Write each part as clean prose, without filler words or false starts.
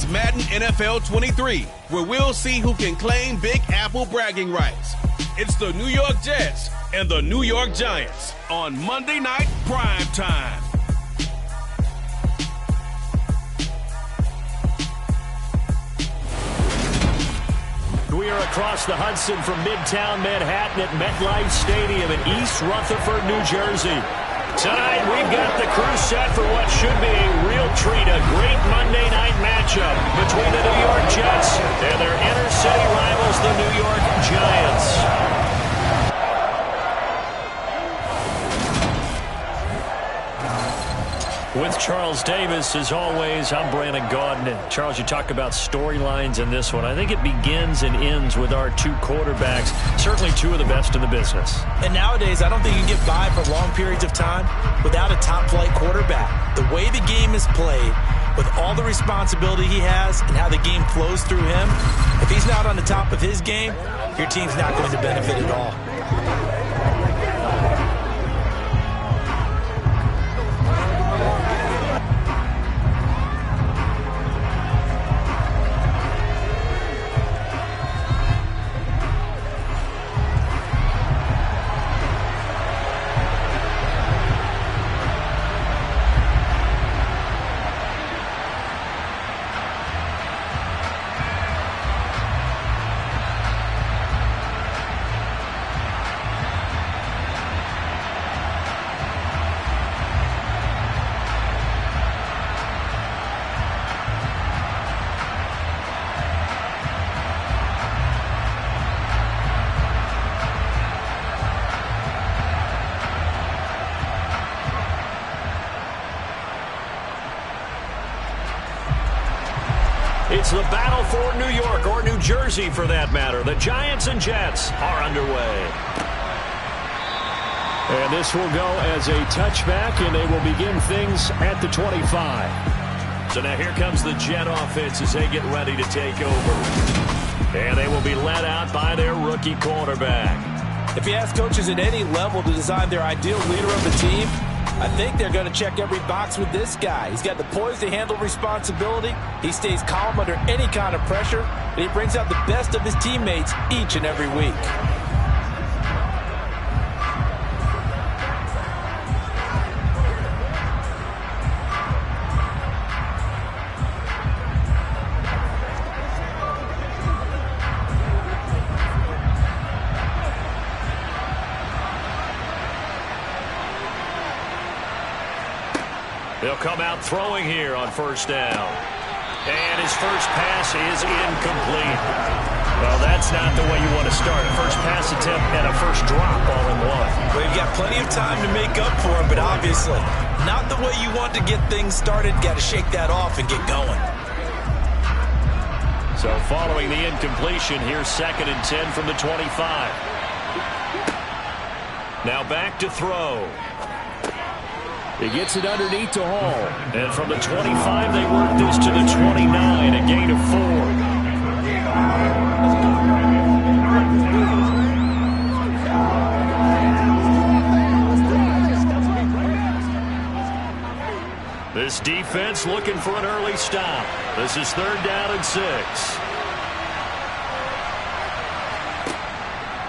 It's Madden NFL 23, where we'll see who can claim Big Apple bragging rights. It's the New York Jets and the New York Giants on Monday Night Prime Time. We are across the Hudson from Midtown Manhattan at MetLife Stadium in East Rutherford, New Jersey. Tonight, we've got the crew set for what should be a real treat, a great Monday night matchup between the New York Jets and their inner city rivals, the New York Giants. With Charles Davis, as always, I'm Brandon Gaudin. And Charles, you talk about storylines in this one. I think it begins and ends with our two quarterbacks, certainly two of the best in the business. And nowadays, I don't think you can get by for long periods of time without a top-flight quarterback. The way the game is played, with all the responsibility he has and how the game flows through him, if he's not on the top of his game, your team's not going to benefit at all. It's the battle for New York, or New Jersey for that matter. The Giants and Jets are underway. And this will go as a touchback, and they will begin things at the 25. So now here comes the Jet offense as they get ready to take over. And they will be led out by their rookie quarterback. If you ask coaches at any level to design their ideal leader of the team, I think they're going to check every box with this guy. He's got the poise to handle responsibility. He stays calm under any kind of pressure, and he brings out the best of his teammates each and every week. They'll come out throwing here on first down. And his first pass is incomplete. Well, that's not the way you want to start. First pass attempt and a first drop all in one. Well, you've got plenty of time to make up for him, but obviously not the way you want to get things started. Got to shake that off and get going. So following the incompletion, here's 2nd and 10 from the 25. Now back to throw. He gets it underneath to Hall. And from the 25, they work this to the 29, a gain of 4. This defense looking for an early stop. This is 3rd down and 6.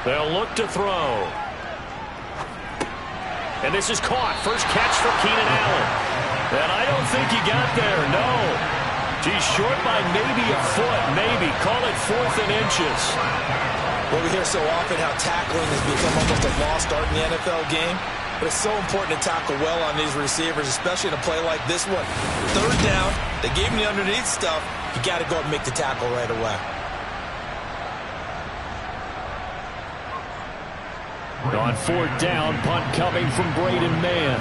They'll look to throw. And this is caught. First catch for Keenan Allen. And I don't think he got there, no. He's short by maybe a foot, maybe. Call it 4th and inches. Well, we hear so often how tackling has become almost a lost art in the NFL game. But it's so important to tackle well on these receivers, especially in a play like this one. 3rd down, they gave him the underneath stuff. You got to go up and make the tackle right away. On 4th down, punt coming from Braden Mann.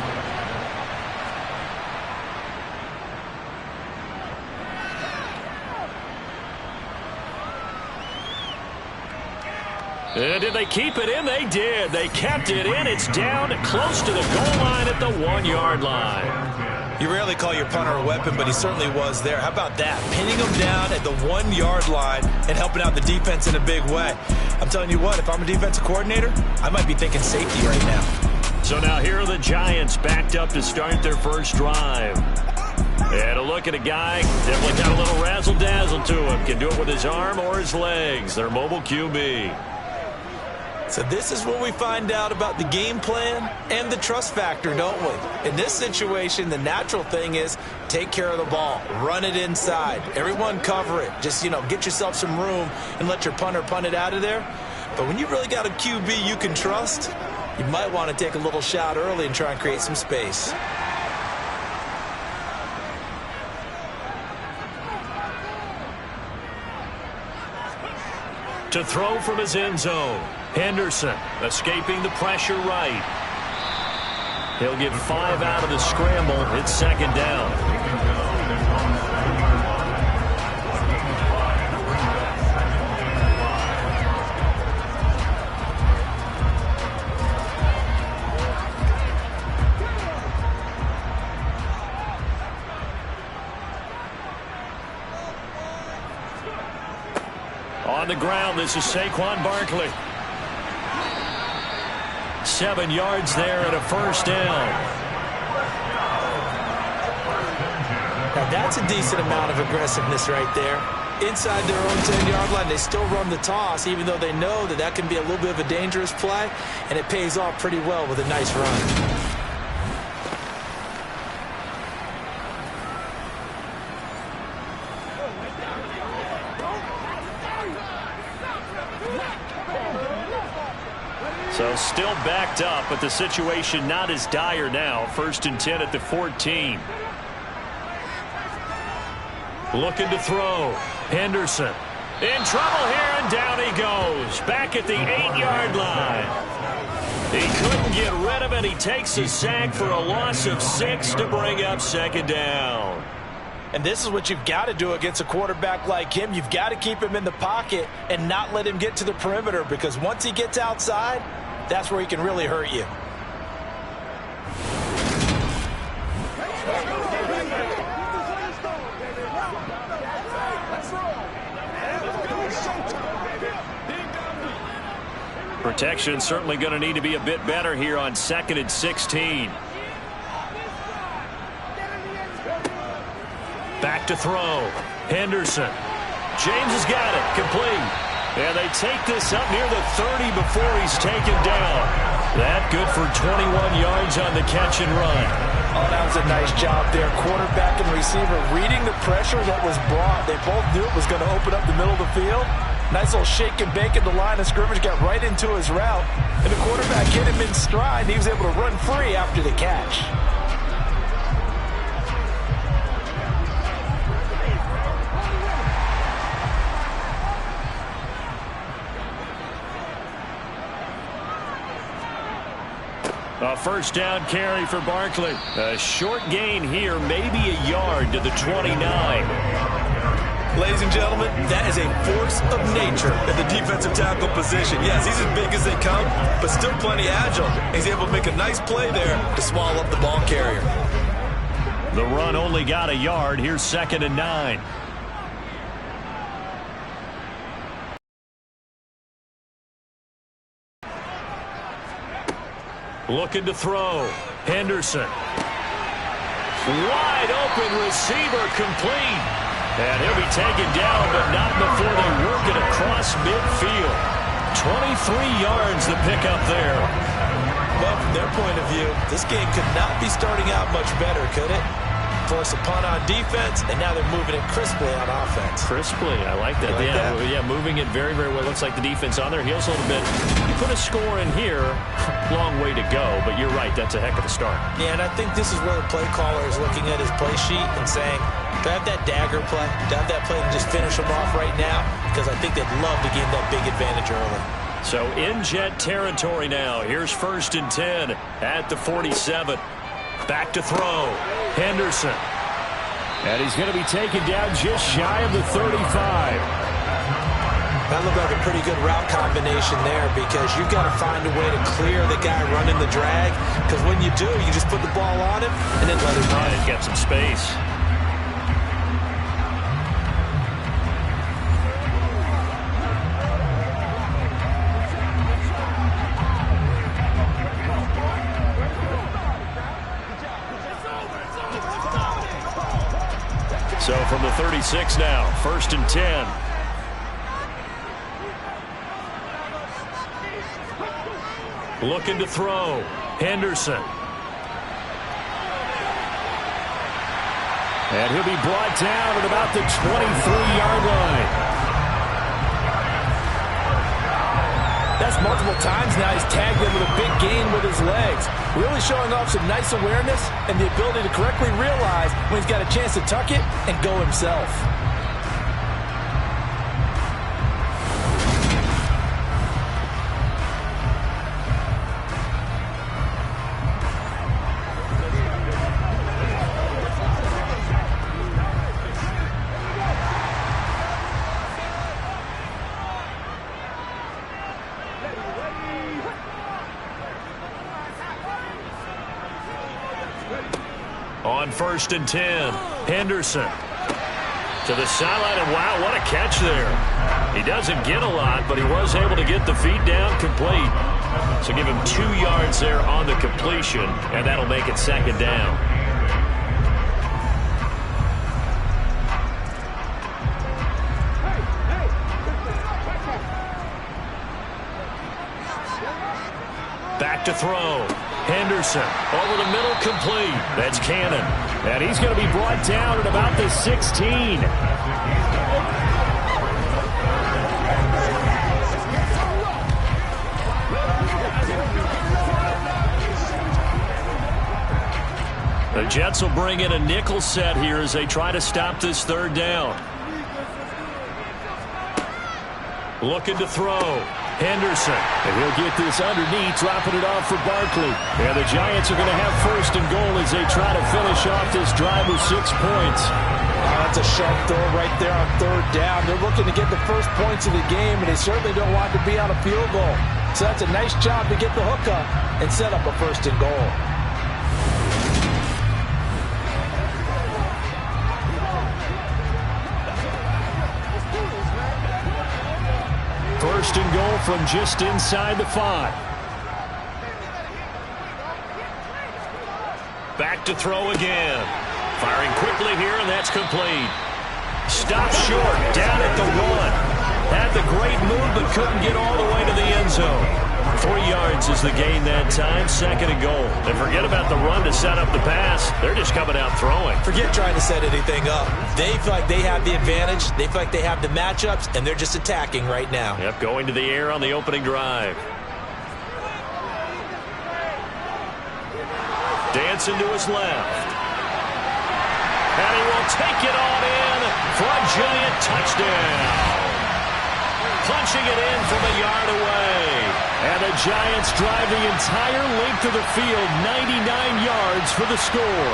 And did they keep it in? They did. They kept it in. It's down close to the goal line at the 1-yard line. You rarely call your punter a weapon, but he certainly was there. How about that? Pinning him down at the 1-yard line and helping out the defense in a big way. I'm telling you what, if I'm a defensive coordinator, I might be thinking safety right now. So now here are the Giants backed up to start their first drive. And a look at a guy, definitely got a little razzle-dazzle to him. Can do it with his arm or his legs. Their mobile QB. So this is what we find out about the game plan and the trust factor, don't we? In this situation, the natural thing is take care of the ball. Run it inside. Everyone cover it. Just, get yourself some room and let your punter punt it out of there. But when you really got a QB you can trust, you might want to take a little shot early and try and create some space. To throw from his end zone. Henderson escaping the pressure right. He'll get 5 out of the scramble. It's second down. On the ground, this is Saquon Barkley. 7 yards there and a first down. Now that's a decent amount of aggressiveness right there. Inside their own 10-yard line, they still run the toss, even though they know that can be a little bit of a dangerous play, and it pays off pretty well with a nice run. So still backed up, but the situation not as dire now. 1st and 10 at the 14. Looking to throw. Henderson in trouble here, and down he goes. Back at the 8-yard line. He couldn't get rid of it. He takes a sack for a loss of 6 to bring up second down. And this is what you've got to do against a quarterback like him. You've got to keep him in the pocket and not let him get to the perimeter, because once he gets outside, that's where he can really hurt you. Protection certainly going to need to be a bit better here on 2nd and 16. Back to throw. Henderson. James has got it. Complete. And they take this up near the 30 before he's taken down. That good for 21 yards on the catch and run. Oh, that was a nice job there. Quarterback and receiver reading the pressure that was brought. They both knew it was going to open up the middle of the field. Nice little shake and bake at the line of scrimmage. Got right into his route. And the quarterback hit him in stride. And he was able to run free after the catch. A first down carry for Barkley. A short gain here, maybe a yard to the 29. Ladies and gentlemen, that is a force of nature at the defensive tackle position. Yes, he's as big as they come, but still plenty agile. He's able to make a nice play there to swallow up the ball carrier. The run only got a yard. Here's 2nd and 9. Looking to throw. Henderson. Wide open receiver, complete. And he'll be taken down, but not before they work it across midfield. 23 yards to pick up there. Well, from their point of view, this game could not be starting out much better, could it? Force a punt on defense, and now they're moving it crisply on offense. Crisply, I like that. Yeah, moving it very, very well. Looks like the defense on their heels a little bit. You put a score in here, long way to go, but you're right, that's a heck of a start. Yeah, and I think this is where the play caller is looking at his play sheet and saying, do I have that dagger play? Do I have that play to just finish them off right now? Because I think they'd love to gain that big advantage early. So in jet territory now. Here's 1st and 10 at the 47. Back to throw. Henderson. And he's going to be taken down just shy of the 35. That looked like a pretty good route combination there, because you've got to find a way to clear the guy running the drag. Because when you do, you just put the ball on him and then let him run. And get some space. 36 now. 1st and 10. Looking to throw. Henderson. And he'll be brought down at about the 23-yard line. That's multiple times now he's tagged him with a big gain with his legs. Really showing off some nice awareness and the ability to correctly realize when he's got a chance to tuck it and go himself. On 1st and 10, Henderson to the sideline, and wow, what a catch there. He doesn't get a lot, but he was able to get the feet down complete. So give him 2 yards there on the completion, and that'll make it 2nd down. Back to throw. Henderson over the middle, complete. That's Cannon. And he's going to be brought down at about the 16. The Jets will bring in a nickel set here as they try to stop this 3rd down. Looking to throw. Henderson. And he'll get this underneath, dropping it off for Barkley. And the Giants are going to have 1st and goal as they try to finish off this drive with 6 points. That's a sharp throw right there on 3rd down. They're looking to get the first points of the game, and they certainly don't want to be on a field goal. So that's a nice job to get the hook up and set up a 1st and goal. First and goal from just inside the 5. Back to throw again. Firing quickly here, and that's complete. Stopped short, down at the 1. Had the great move, but couldn't get all the way to the end zone. 3 yards is the gain that time, 2nd and goal. And forget about the run to set up the pass. They're just coming out throwing. Forget trying to set anything up. They feel like they have the advantage. They feel like they have the matchups, and they're just attacking right now. Yep, going to the air on the opening drive. Dancing to his left. And he will take it on in for a Giant touchdown. Punching it in from a yard away. And the Giants drive the entire length of the field, 99 yards for the score.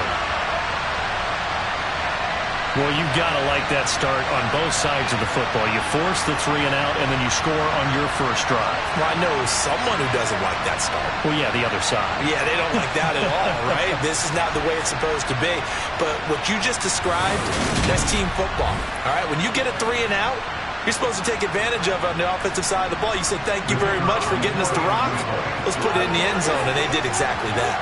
Well, you've got to like that start on both sides of the football. You force the 3 and out, and then you score on your first drive. Well, I know someone who doesn't like that start. Well, yeah, the other side. Yeah, they don't like that at all, right? This is not the way it's supposed to be. But what you just described, that's team football. All right, when you get a 3 and out, you're supposed to take advantage of it on the offensive side of the ball. You said, thank you very much for getting us to rock. Let's put it in the end zone, and they did exactly that.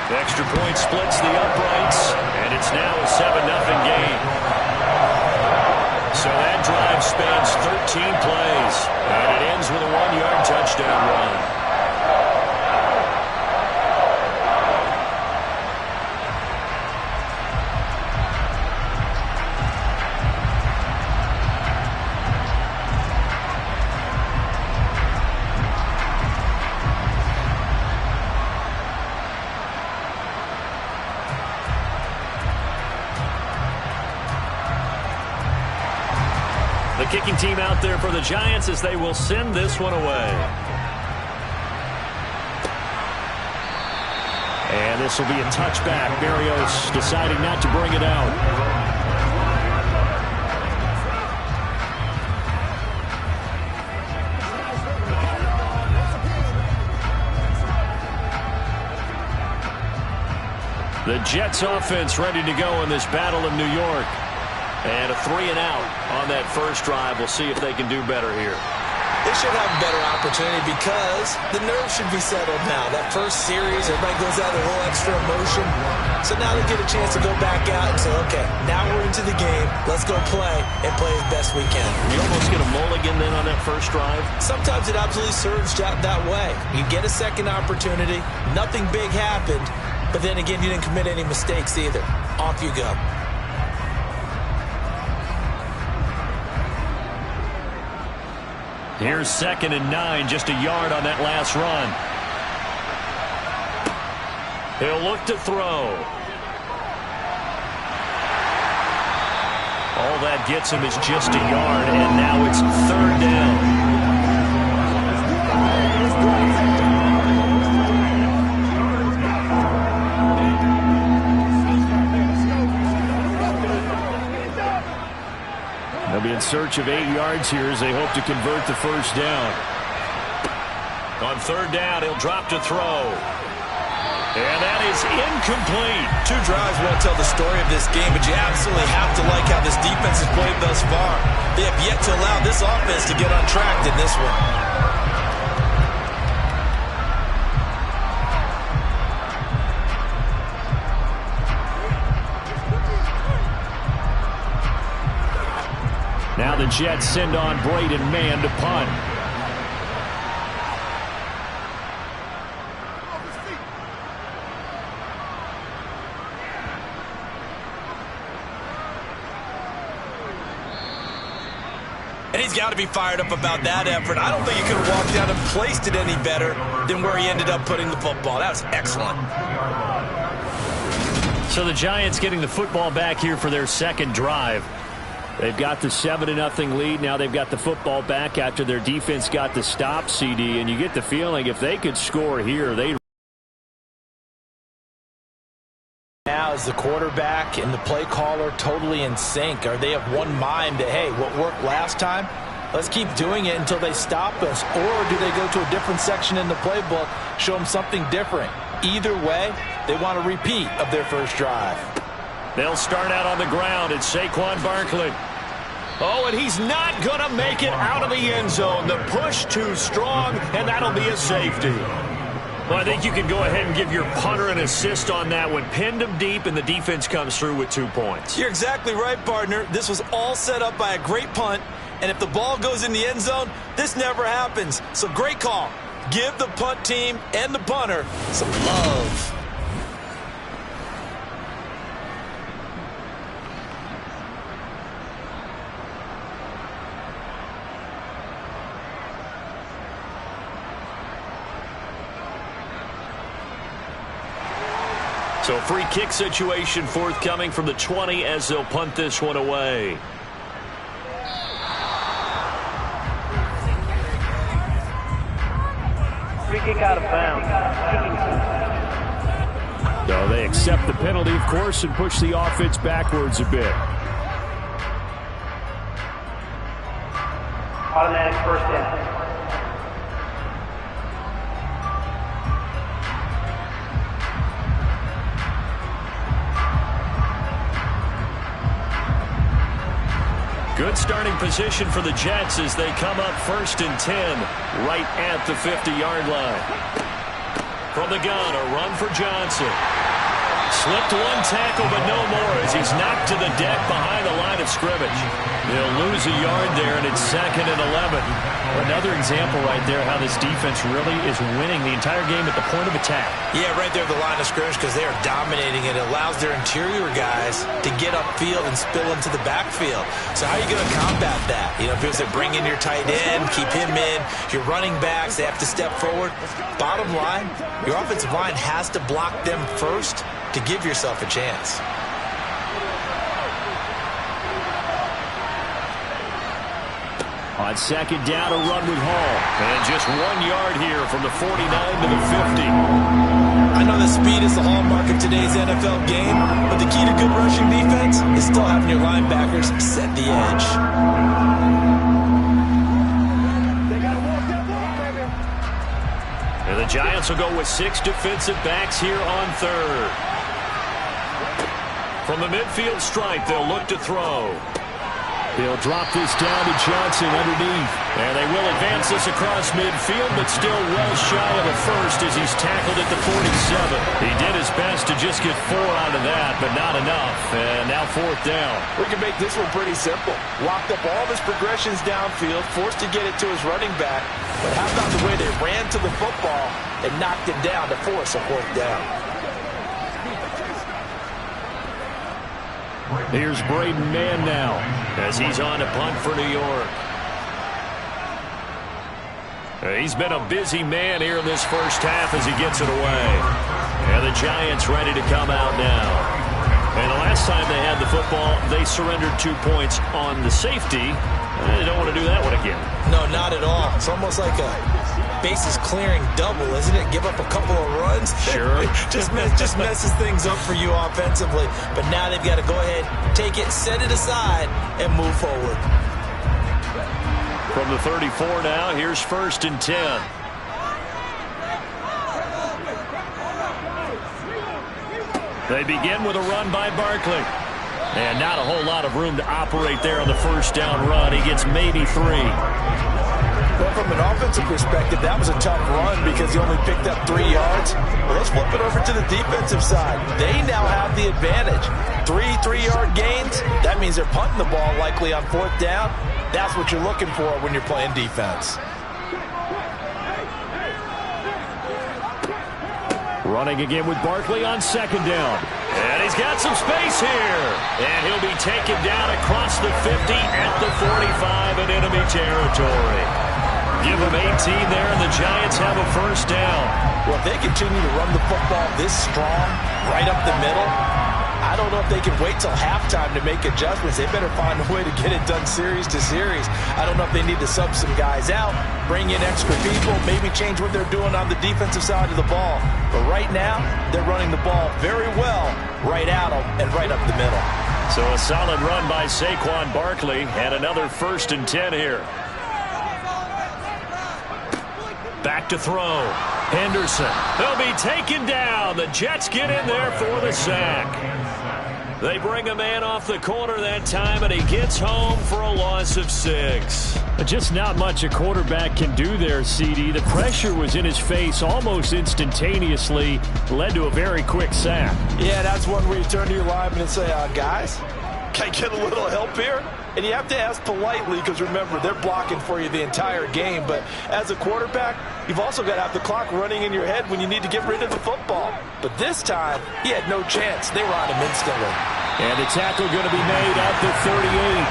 The extra point splits the uprights, and it's now a 7-0 game. So that drive spans 13 plays, and it ends with a 1-yard touchdown run. The kicking team out there for the Giants as they will send this one away. And this will be a touchback. Berrios deciding not to bring it out. The Jets offense ready to go in this battle in New York. And a 3 and out on that first drive. We'll see if they can do better here. They should have a better opportunity because the nerves should be settled now. That first series, everybody goes out with a little extra emotion. So now they get a chance to go back out and say, okay, now we're into the game. Let's go play and play as best we can. You almost get a mulligan then on that first drive? Sometimes it absolutely serves out that way. You get a second opportunity. Nothing big happened. But then again, you didn't commit any mistakes either. Off you go. Here's 2nd and 9, just a yard on that last run. He'll look to throw. All that gets him is just a yard, and now it's 3rd down. They'll be in search of 8 yards here as they hope to convert the first down. On 3rd down, he'll drop to throw. And that is incomplete. 2 drives won't tell the story of this game, but you absolutely have to like how this defense has played thus far. They have yet to allow this offense to get untracked in this one. Now the Jets send on Braden Mann to punt. And he's got to be fired up about that effort. I don't think he could have walked down and placed it any better than where he ended up putting the football. That was excellent. So the Giants getting the football back here for their second drive. They've got the 7-0 lead. Now they've got the football back after their defense got the stop, CD. And you get the feeling if they could score here, they'd. Now is the quarterback and the play caller totally in sync? Are they of one mind that, hey, what worked last time, let's keep doing it until they stop us? Or do they go to a different section in the playbook, show them something different? Either way, they want a repeat of their first drive. They'll start out on the ground. It's Saquon Barkley. Oh, and he's not going to make it out of the end zone. The push too strong, and that'll be a safety. Well, I think you can go ahead and give your punter an assist on that one. Pinned him deep, and the defense comes through with 2 points. You're exactly right, partner. This was all set up by a great punt, and if the ball goes in the end zone, this never happens. So great call. Give the punt team and the punter some love. So free kick situation forthcoming from the 20 as they'll punt this one away. Free kick out of bounds. So they accept the penalty, of course, and push the offense backwards a bit. Automatic first down. Good starting position for the Jets as they come up 1st and 10 right at the 50-yard line. From the gun, a run for Johnson. Slipped one tackle, but no more as he's knocked to the deck behind the line of scrimmage. They'll lose a yard there, and it's 2nd and 11. Another example right there how this defense really is winning the entire game at the point of attack. Yeah, right there at the line of scrimmage because they are dominating. It allows their interior guys to get upfield and spill into the backfield. So how are you going to combat that? You know, if it's bring in your tight end, keep him in, your running backs, they have to step forward. Bottom line, your offensive line has to block them first to give yourself a chance. On 2nd down, a run with Hall. And just 1 yard here from the 49 to the 50. I know that speed is the hallmark of today's NFL game, but the key to good rushing defense is still having your linebackers set the edge. And the Giants will go with 6 defensive backs here on 3rd. From the midfield stripe, they'll look to throw. He'll drop this down to Johnson underneath. And they will advance this across midfield, but still well shy of a first as he's tackled at the 47. He did his best to just get 4 out of that, but not enough. And now 4th down. We can make this one pretty simple. Locked up all of his progressions downfield, forced to get it to his running back. But how about the way they ran to the football and knocked him down to force a 4th down? Here's Braden Mann now as he's on to punt for New York. He's been a busy man here in this first half as he gets it away. And the Giants ready to come out now. And the last time they had the football, they surrendered 2 points on the safety. They don't want to do that one again. No, not at all. It's almost like a bases clearing double, isn't it? Give up a couple of runs. Sure. just messes things up for you offensively. But now they've got to go ahead, take it, set it aside, and move forward. From the 34 now, here's 1st and 10. They begin with a run by Barkley. And not a whole lot of room to operate there on the 1st down run. He gets maybe 3. Well, from an offensive perspective, that was a tough run because he only picked up 3 yards. Well, let's flip it over to the defensive side. They now have the advantage. 3 3-yard gains. That means they're punting the ball likely on 4th down. That's what you're looking for when you're playing defense. Running again with Barkley on 2nd down. And he's got some space here. And he'll be taken down across the 50 at the 45 in enemy territory. Give him 18 there, and the Giants have a 1st down. Well, if they continue to run the football this strong, right up the middle, I don't know if they can wait till halftime to make adjustments. They better find a way to get it done series to series. I don't know if they need to sub some guys out, bring in extra people, maybe change what they're doing on the defensive side of the ball. But right now, they're running the ball very well right at them and right up the middle. So a solid run by Saquon Barkley and another 1st and 10 here. Back to throw. Henderson. They'll be taken down. The Jets get in there for the sack. They bring a man off the corner that time, and he gets home for a loss of 6. Just not much a quarterback can do there, CD. The pressure was in his face almost instantaneously, led to a very quick sack. Yeah, that's one where you turn to your lineman and say, guys, can I get a little help here? And you have to ask politely because, remember, they're blocking for you the entire game. But as a quarterback, you've also got to have the clock running in your head when you need to get rid of the football. But this time, he had no chance. They were on him instantly. And the tackle going to be made at the 38.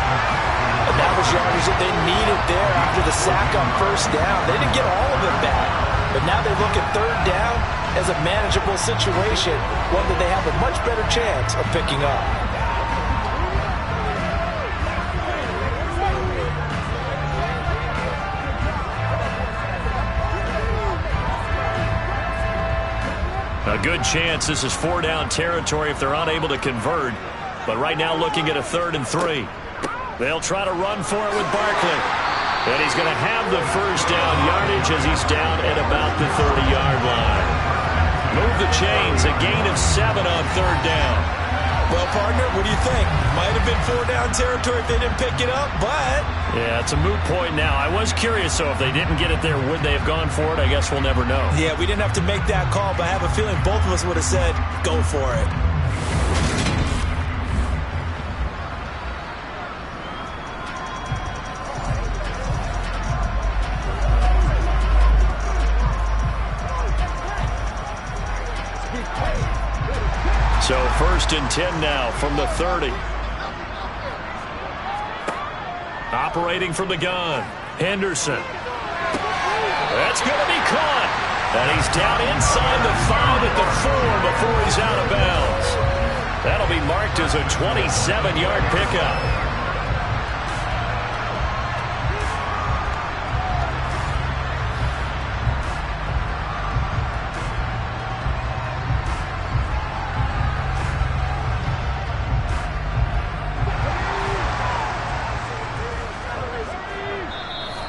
And that was yardage that they needed there after the sack on 1st down. They didn't get all of it back. But now they look at 3rd down as a manageable situation, one that they have a much better chance of picking up. A good chance this is 4-down territory if they're unable to convert. But right now looking at a 3rd and 3. They'll try to run for it with Barkley. And he's going to have the 1st down yardage as he's down at about the 30-yard line. Move the chains, a gain of 7 on 3rd down. Well, partner, what do you think? Might have been 4-down territory if they didn't pick it up, but... Yeah, it's a moot point now. I was curious, so if they didn't get it there, would they have gone for it? I guess we'll never know. Yeah, we didn't have to make that call, but I have a feeling both of us would have said, go for it. So 1st and 10 now from the 30. Operating from the gun. Henderson. That's going to be caught. And he's down inside the 5 at the 4 before he's out of bounds. That'll be marked as a 27-yard pickup.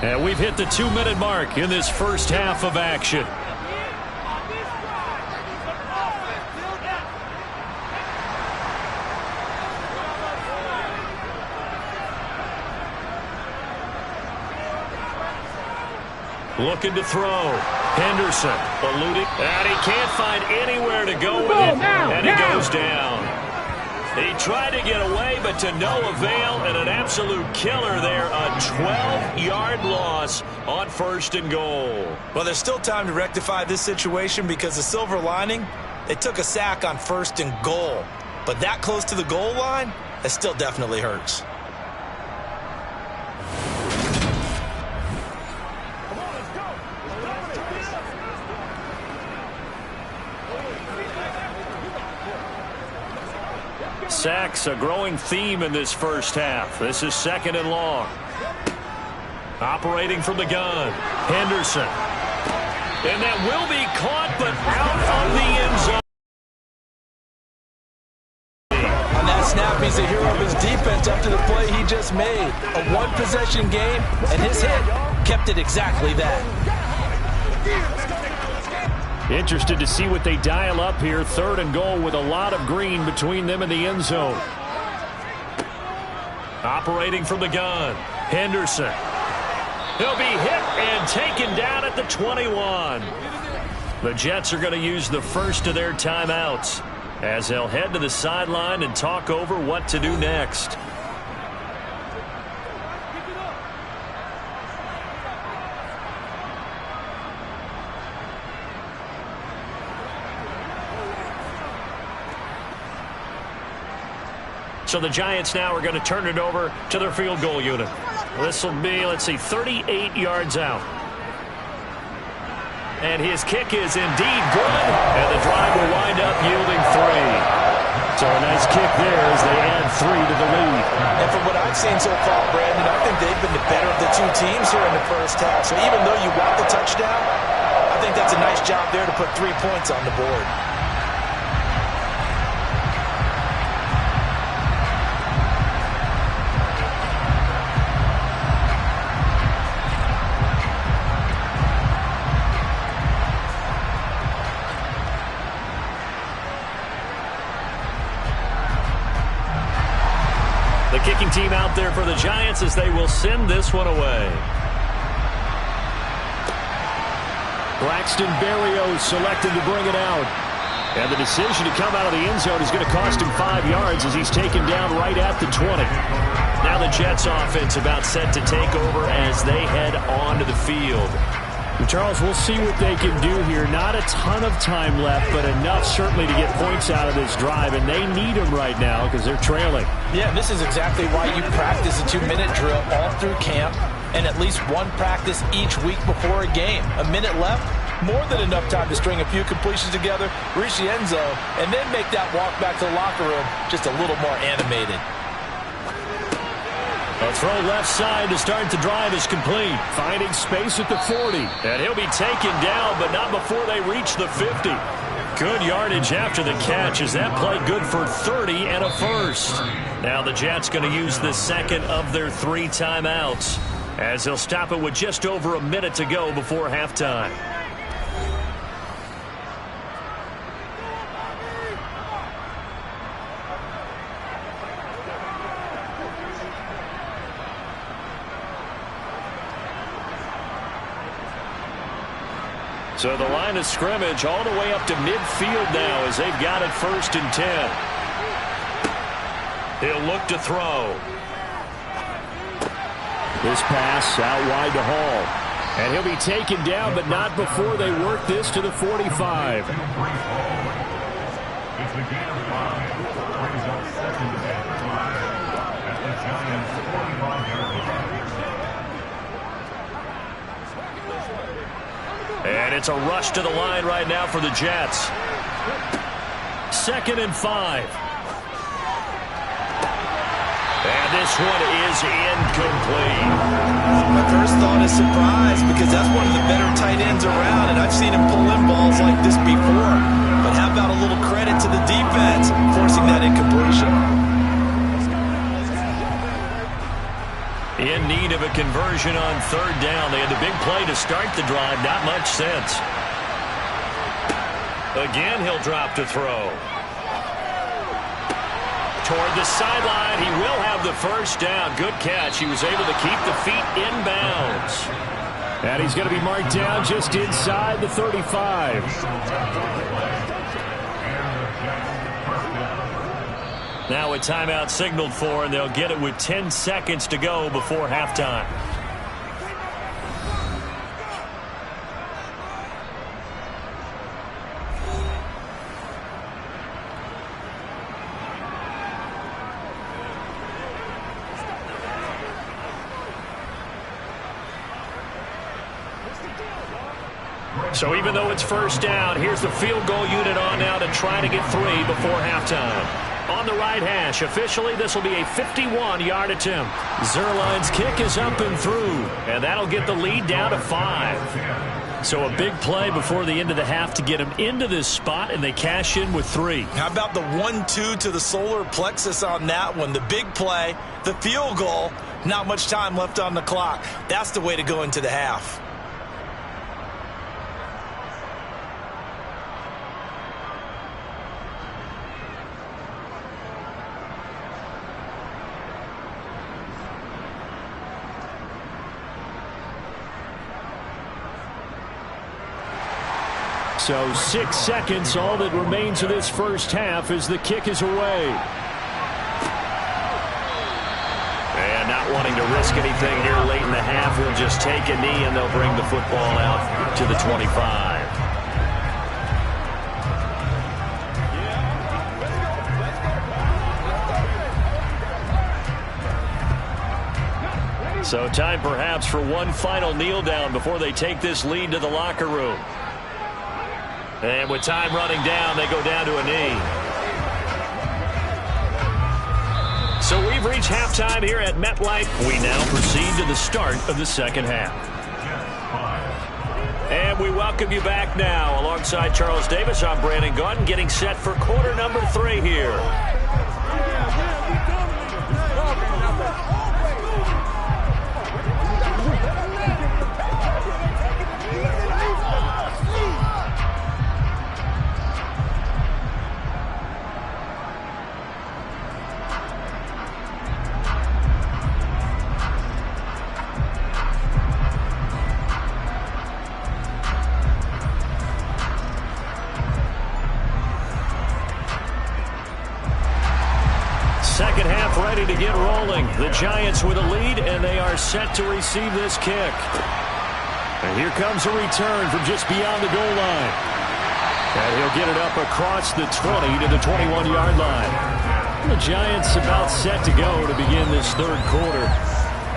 And we've hit the 2-minute mark in this first half of action. Looking to throw. Henderson eluding. And he can't find anywhere to go with it. And he goes down. He tried to get away, but to no avail, and an absolute killer there. A 12-yard loss on 1st and goal. Well, there's still time to rectify this situation because the silver lining, they took a sack on 1st and goal. But that close to the goal line, that still definitely hurts. Sacks, a growing theme in this first half. This is 2nd and long. Operating from the gun, Henderson. And that will be caught, but out of the end zone. On that snap, he's the hero of his defense after the play he just made. A one-possession game, and his hit kept it exactly that. Interested to see what they dial up here. 3rd and goal with a lot of green between them and the end zone. Operating from the gun, Henderson. He'll be hit and taken down at the 21. The Jets are going to use the first of their timeouts as they'll head to the sideline and talk over what to do next. So the Giants now are going to turn it over to their field goal unit. This will be, let's see, 38 yards out. And his kick is indeed good, and the drive will wind up yielding 3. So a nice kick there as they add 3 to the lead. And from what I've seen so far, Brandon, I think they've been the better of the two teams here in the first half. So even though you want the touchdown, I think that's a nice job there to put 3 points on the board. The kicking team out there for the Giants as they will send this one away. Braxton Berrios selected to bring it out. And the decision to come out of the end zone is going to cost him 5 yards as he's taken down right at the 20. Now the Jets offense about set to take over as they head onto the field. And Charles, we'll see what they can do here. Not a ton of time left, but enough certainly to get points out of this drive, and they need them right now because they're trailing. Yeah, this is exactly why you practice a 2-minute drill all through camp and at least one practice each week before a game. A minute left, more than enough time to string a few completions together, reach the end zone, and then make that walk back to the locker room just a little more animated. A throw left side to start the drive is complete. Finding space at the 40. And he'll be taken down, but not before they reach the 50. Good yardage after the catch as that play good for 30 and a first. Now the Jets going to use the second of their 3 timeouts as they'll stop it with just over a minute to go before halftime. So the line of scrimmage all the way up to midfield now as they've got it 1st and 10. He'll look to throw. This pass out wide to Hall. And he'll be taken down, but not before they work this to the 45. And it's a rush to the line right now for the Jets. 2nd and 5. And this one is incomplete. My first thought is surprise because that's one of the better tight ends around, and I've seen him pull in balls like this before. But how about a little credit to the defense forcing that incompletion? In need of a conversion on 3rd down. They had the big play to start the drive. Not much sense. Again, he'll drop to throw. Toward the sideline. He will have the first down. Good catch. He was able to keep the feet in bounds. And he's going to be marked down just inside the 35. Now a timeout signaled for, and they'll get it with 10 seconds to go before halftime. So even though it's first down, here's the field goal unit on now to try to get 3 before halftime. On the right hash, officially this will be a 51-yard attempt. Zerline's kick is up and through, and that'll get the lead down to 5. So a big play before the end of the half to get them into this spot, and they cash in with 3. How about the 1-2 to the solar plexus on that one? The big play, the field goal, not much time left on the clock. That's the way to go into the half. So 6 seconds, all that remains of this first half as the kick is away. And not wanting to risk anything here late in the half, we'll just take a knee and they'll bring the football out to the 25. So time perhaps for one final kneel down before they take this lead to the locker room. And with time running down, they go down to a knee. So we've reached halftime here at MetLife. We now proceed to the start of the second half. And we welcome you back now. Alongside Charles Davis, I'm Brandon Gaudin, getting set for quarter number 3 here. Second half ready to get rolling. The Giants with a lead, and they are set to receive this kick. And here comes a return from just beyond the goal line. And he'll get it up across the 20 to the 21-yard line. The Giants about set to go to begin this third quarter.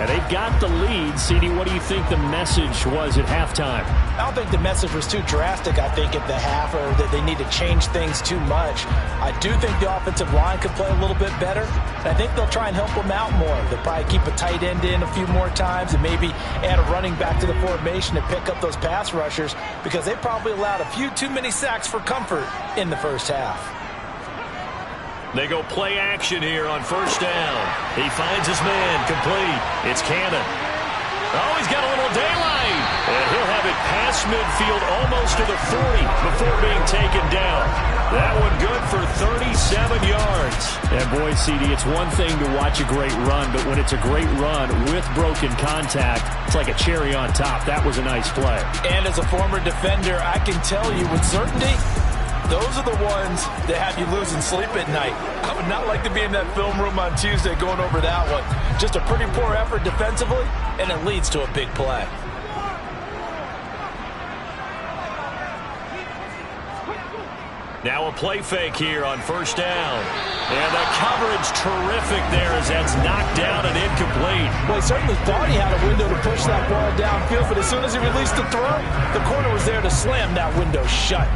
And they've got the lead. CD, what do you think the message was at halftime? I don't think the message was too drastic, I think, at the half, or that they need to change things too much. I do think the offensive line could play a little bit better. And I think they'll try and help them out more. They'll probably keep a tight end in a few more times and maybe add a running back to the formation to pick up those pass rushers, because they probably allowed a few too many sacks for comfort in the first half. They go play action here on first down. He finds his man complete. It's Cannon. Oh, he's got a little daylight. And he'll have it past midfield almost to the 40 before being taken down. That one good for 37 yards. And boy, CD, it's one thing to watch a great run, but when it's a great run with broken contact, it's like a cherry on top. That was a nice play. And as a former defender, I can tell you with certainty, those are the ones that have you losing sleep at night. I would not like to be in that film room on Tuesday going over that one. Just a pretty poor effort defensively, and it leads to a big play. Now a play fake here on first down. And the coverage terrific there as that's knocked down and incomplete. Well, he certainly thought he had a window to push that ball downfield, but as soon as he released the throw, the corner was there to slam that window shut.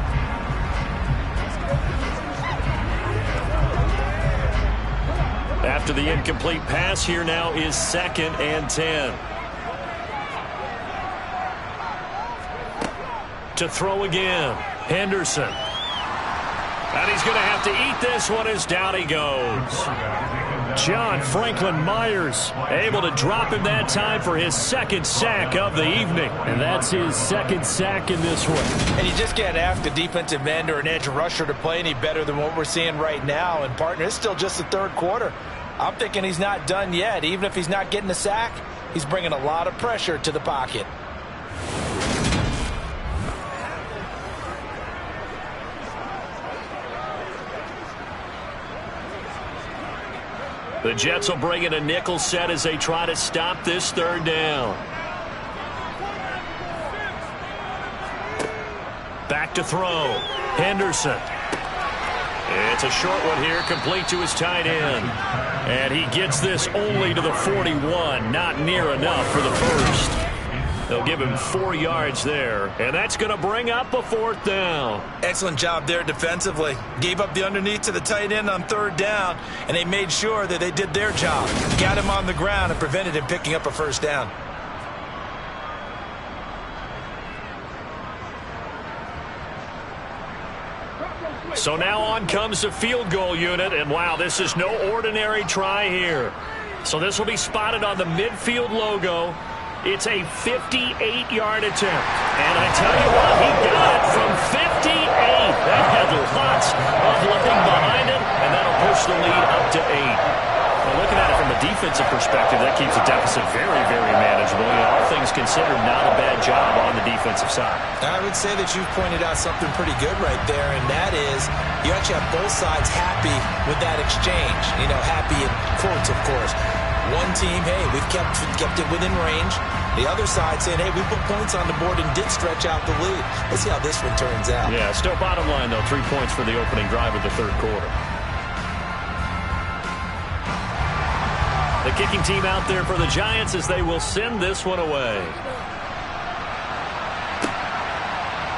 After the incomplete pass, here now is 2nd and 10. To throw again, Henderson. And he's going to have to eat this one as down he goes. John Franklin Myers able to drop him that time for his 2nd sack of the evening. And that's his 2nd sack in this one. And you just can't ask a defensive end or an edge rusher to play any better than what we're seeing right now. And, partner, it's still just the third quarter. I'm thinking he's not done yet. Even if he's not getting a sack, he's bringing a lot of pressure to the pocket. The Jets will bring in a nickel set as they try to stop this third down. Back to throw. Henderson. It's a short one here, complete to his tight end. And he gets this only to the 41, not near enough for the first. They'll give him 4 yards there, and that's going to bring up a 4th down. Excellent job there defensively. Gave up the underneath to the tight end on 3rd down, and they made sure that they did their job. Got him on the ground and prevented him picking up a 1st down. So now on comes the field goal unit, and wow, this is no ordinary try here. So this will be spotted on the midfield logo. It's a 58-yard attempt. And I tell you what, he got it from 58. That had lots of looking behind it, and that'll push the lead up to 8. Well, looking at it from a defensive perspective, that keeps the deficit very, very manageable. All things considered, not a bad job on the defensive side. I would say that you've pointed out something pretty good right there, and that is you actually have both sides happy with that exchange. You know, happy in quotes, of course. One team, hey, we've kept it within range. The other side saying, hey, we put points on the board and did stretch out the lead. Let's see how this one turns out. Yeah, still bottom line, though, 3 points for the opening drive of the 3rd quarter. The kicking team out there for the Giants as they will send this one away.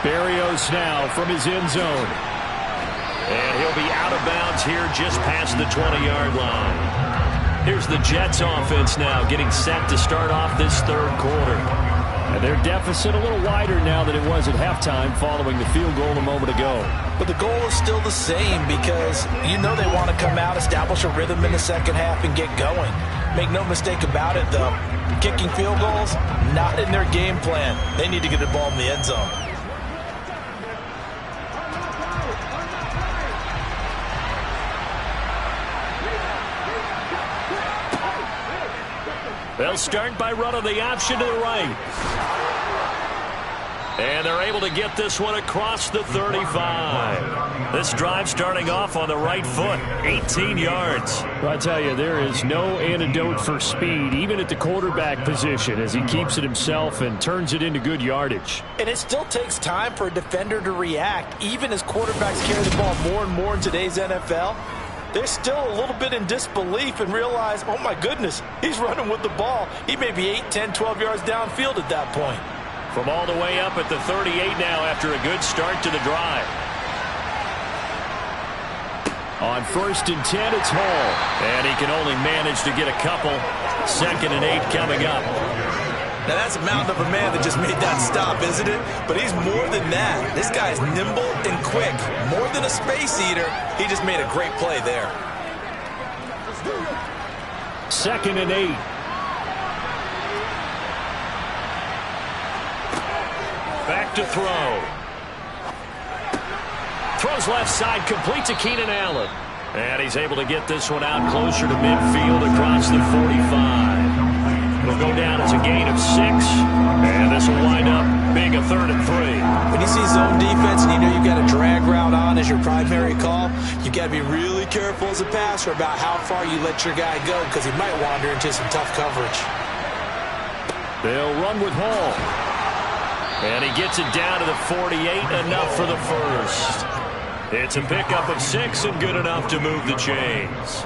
Berrios now from his end zone. And he'll be out of bounds here just past the 20-yard line. Here's the Jets offense now getting set to start off this 3rd quarter. And their deficit a little wider now than it was at halftime following the field goal a moment ago. But the goal is still the same because you know they want to come out, establish a rhythm in the second half, and get going. Make no mistake about it, though. Kicking field goals, not in their game plan. They need to get the ball in the end zone. They'll start by running the option to the right. And they're able to get this one across the 35. This drive starting off on the right foot, 18 yards. Well, I tell you, there is no antidote for speed, even at the quarterback position, as he keeps it himself and turns it into good yardage. And it still takes time for a defender to react, even as quarterbacks carry the ball more and more in today's NFL. They're still a little bit in disbelief and realize, oh my goodness, he's running with the ball. He may be 8, 10, 12 yards downfield at that point. From all the way up at the 38 now after a good start to the drive. On 1st and 10, it's Hall. And he can only manage to get a couple. 2nd and 8 coming up. Now that's a mountain of a man that just made that stop, isn't it? But he's more than that. This guy's nimble and quick. More than a space eater. He just made a great play there. 2nd and 8. Back to throw. Throws left side, complete to Keenan Allen. And he's able to get this one out closer to midfield across the 45. It'll go down as a gain of 6. And this will wind up being a 3rd and 3. When you see zone defense and you know you've got a drag route on as your primary call, you've got to be really careful as a passer about how far you let your guy go because he might wander into some tough coverage. They'll run with Hall. And he gets it down to the 48, enough for the first. It's a pickup of 6 and good enough to move the chains.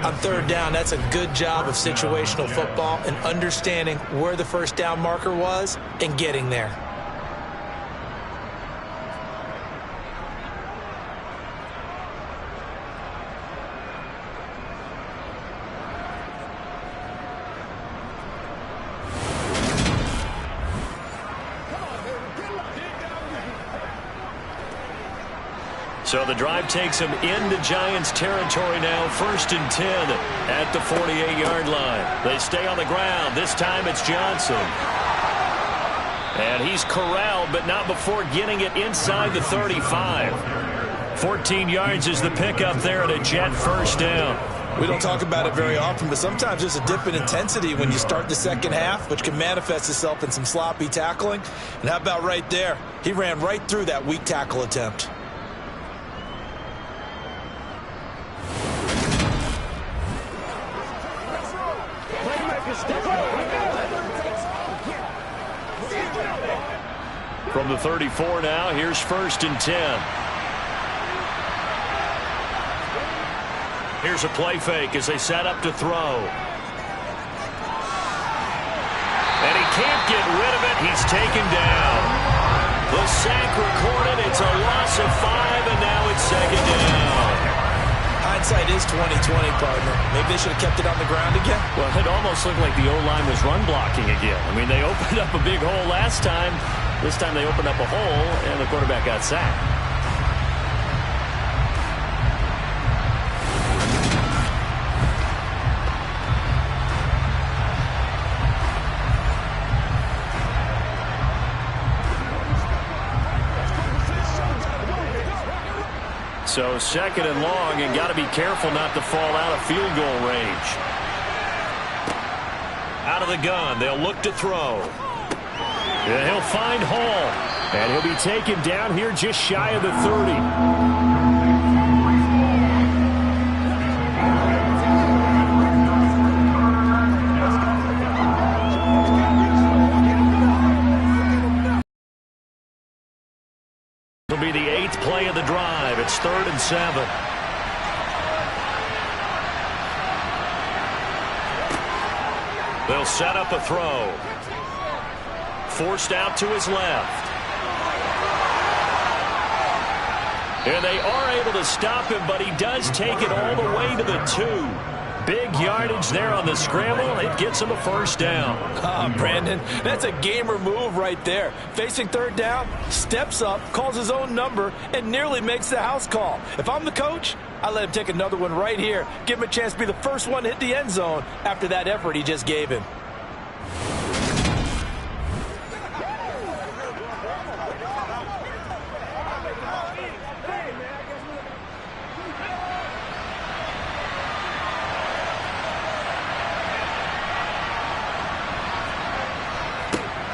On 3rd down, that's a good job of situational football and understanding where the 1st down marker was and getting there. So the drive takes him into Giants territory now. 1st and 10 at the 48-yard line. They stay on the ground. This time it's Johnson. And he's corralled, but not before getting it inside the 35. 14 yards is the pickup there at a Jet 1st down. We don't talk about it very often, but sometimes there's a dip in intensity when you start the second half, which can manifest itself in some sloppy tackling. And how about right there? He ran right through that weak tackle attempt. From the 34 now, here's 1st and 10. Here's a play fake as they set up to throw. And he can't get rid of it. He's taken down. The sack recorded. It's a loss of 5, and now it's 2nd down. Hindsight is 20/20, partner. Maybe they should have kept it on the ground again. Well, it almost looked like the O-line was run blocking again. I mean, they opened up a big hole last time. This time they opened up a hole, and the quarterback got sacked. So 2nd and long, and got to be careful not to fall out of field goal range. Out of the gun, they'll look to throw. And he'll find Hall, and he'll be taken down here just shy of the 30. It'll be the 8th play of the drive. It's 3rd and 7. They'll set up a throw. Forced out to his left. And they are able to stop him, but he does take it all the way to the 2. Big yardage there on the scramble. It gets him a 1st down. Brandon, that's a gamer move right there. Facing 3rd down, steps up, calls his own number, and nearly makes the house call. If I'm the coach, I let him take another one right here. Give him a chance to be the first one to hit the end zone after that effort he just gave him.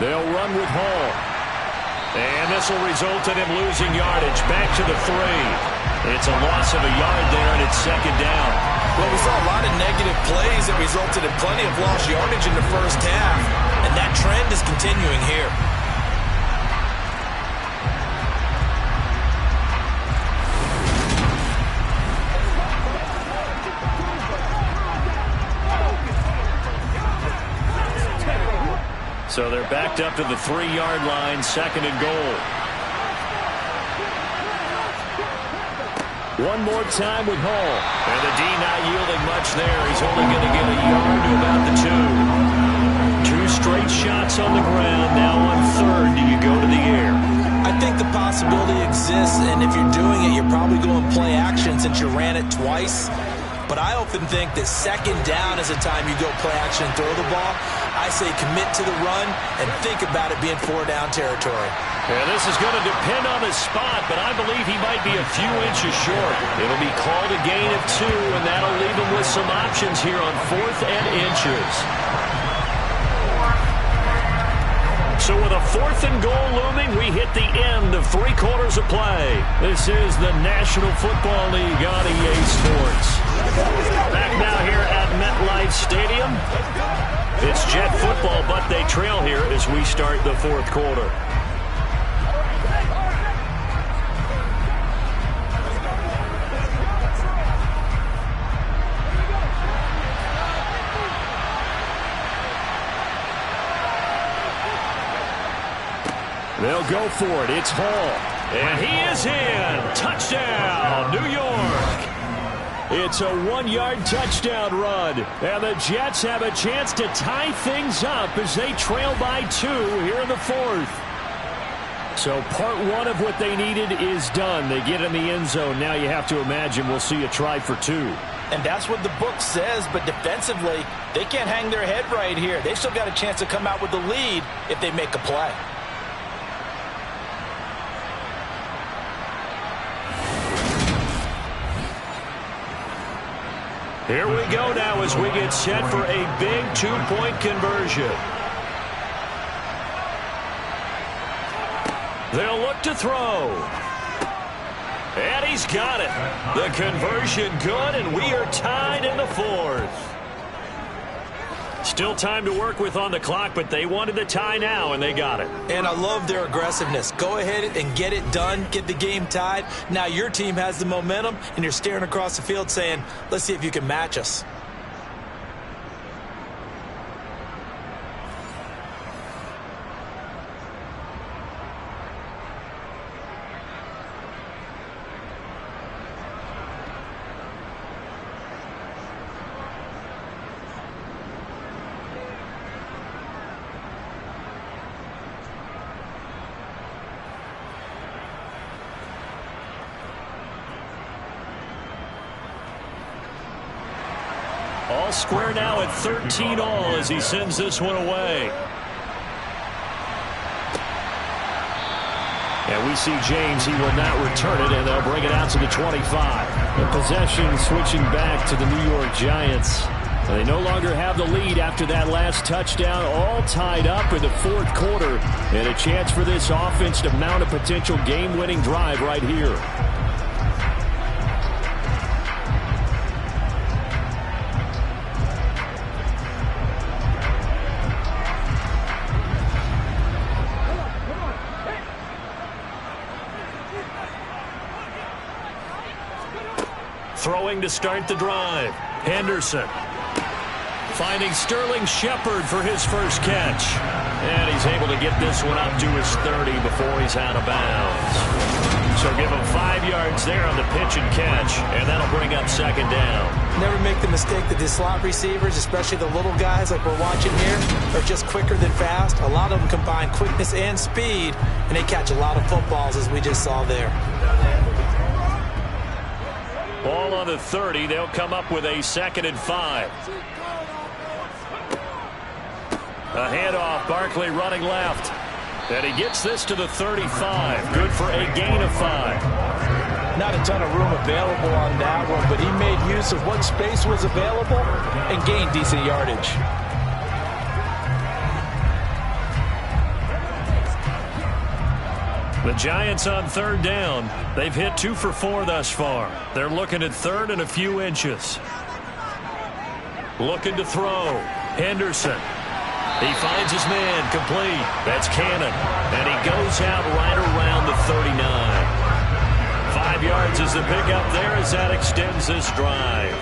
They'll run with Hall. And this will result in him losing yardage. Back to the 3. It's a loss of a yard there, and it's 2nd down. Well, we saw a lot of negative plays that resulted in plenty of lost yardage in the first half. And that trend is continuing here. So they're backed up to the 3-yard line, 2nd and goal. One more time with Hall. And the D not yielding much there. He's only going to get a yard to about the 2. 2 straight shots on the ground. Now on 3rd, do you go to the air? I think the possibility exists, and if you're doing it, you're probably going play action since you ran it twice. But I often think that 2nd down is the time you go play action and throw the ball. I say commit to the run and think about it being 4-down territory. Yeah, this is going to depend on his spot, but I believe he might be a few inches short. It'll be called a gain of 2, and that'll leave him with some options here on 4th and inches. So with a 4th and goal looming, we hit the end of 3 quarters of play. This is the National Football League on EA Sports. Back now here at MetLife Stadium. It's Jet football, but they trail here as we start the 4th quarter. They'll go for it. It's Hall. And he is in. Touchdown, New York. It's a 1-yard touchdown run. And the Jets have a chance to tie things up as they trail by 2 here in the 4th. So part 1 of what they needed is done. They get in the end zone. Now you have to imagine we'll see a try for 2. And that's what the book says, but defensively, they can't hang their head right here. They've still got a chance to come out with the lead if they make a play. Here we go now as we get set for a big 2-point conversion. They'll look to throw. And he's got it. The conversion good, and we are tied in the 4th. Still time to work with on the clock, but they wanted the tie now, and they got it. And I love their aggressiveness. Go ahead and get it done, get the game tied. Now your team has the momentum, and you're staring across the field saying, let's see if you can match us. All square now at 13 all as he sends this one away. And we see James. He will not return it, and they'll bring it out to the 25. The possession switching back to the New York Giants. And they no longer have the lead after that last touchdown, all tied up in the fourth quarter. And a chance for this offense to mount a potential game-winning drive right here. Throwing to start the drive. Henderson finding Sterling Shepard for his first catch. And he's able to get this one up to his 30 before he's out of bounds. So give him 5 yards there on the pitch and catch, and that'll bring up second down. Never make the mistake that the slot receivers, especially the little guys like we're watching here, are just quicker than fast. A lot of them combine quickness and speed, and they catch a lot of footballs, as we just saw there. Ball on the 30. They'll come up with a 2nd and 5. A handoff. Barkley running left. And he gets this to the 35. Good for a gain of 5. Not a ton of room available on that one, but he made use of what space was available and gained decent yardage. The Giants on 3rd down. They've hit 2 for 4 thus far. They're looking at 3rd and a few inches. Looking to throw. Henderson. He finds his man complete. That's Cannon. And he goes out right around the 39. 5 yards is the pickup there as that extends this drive.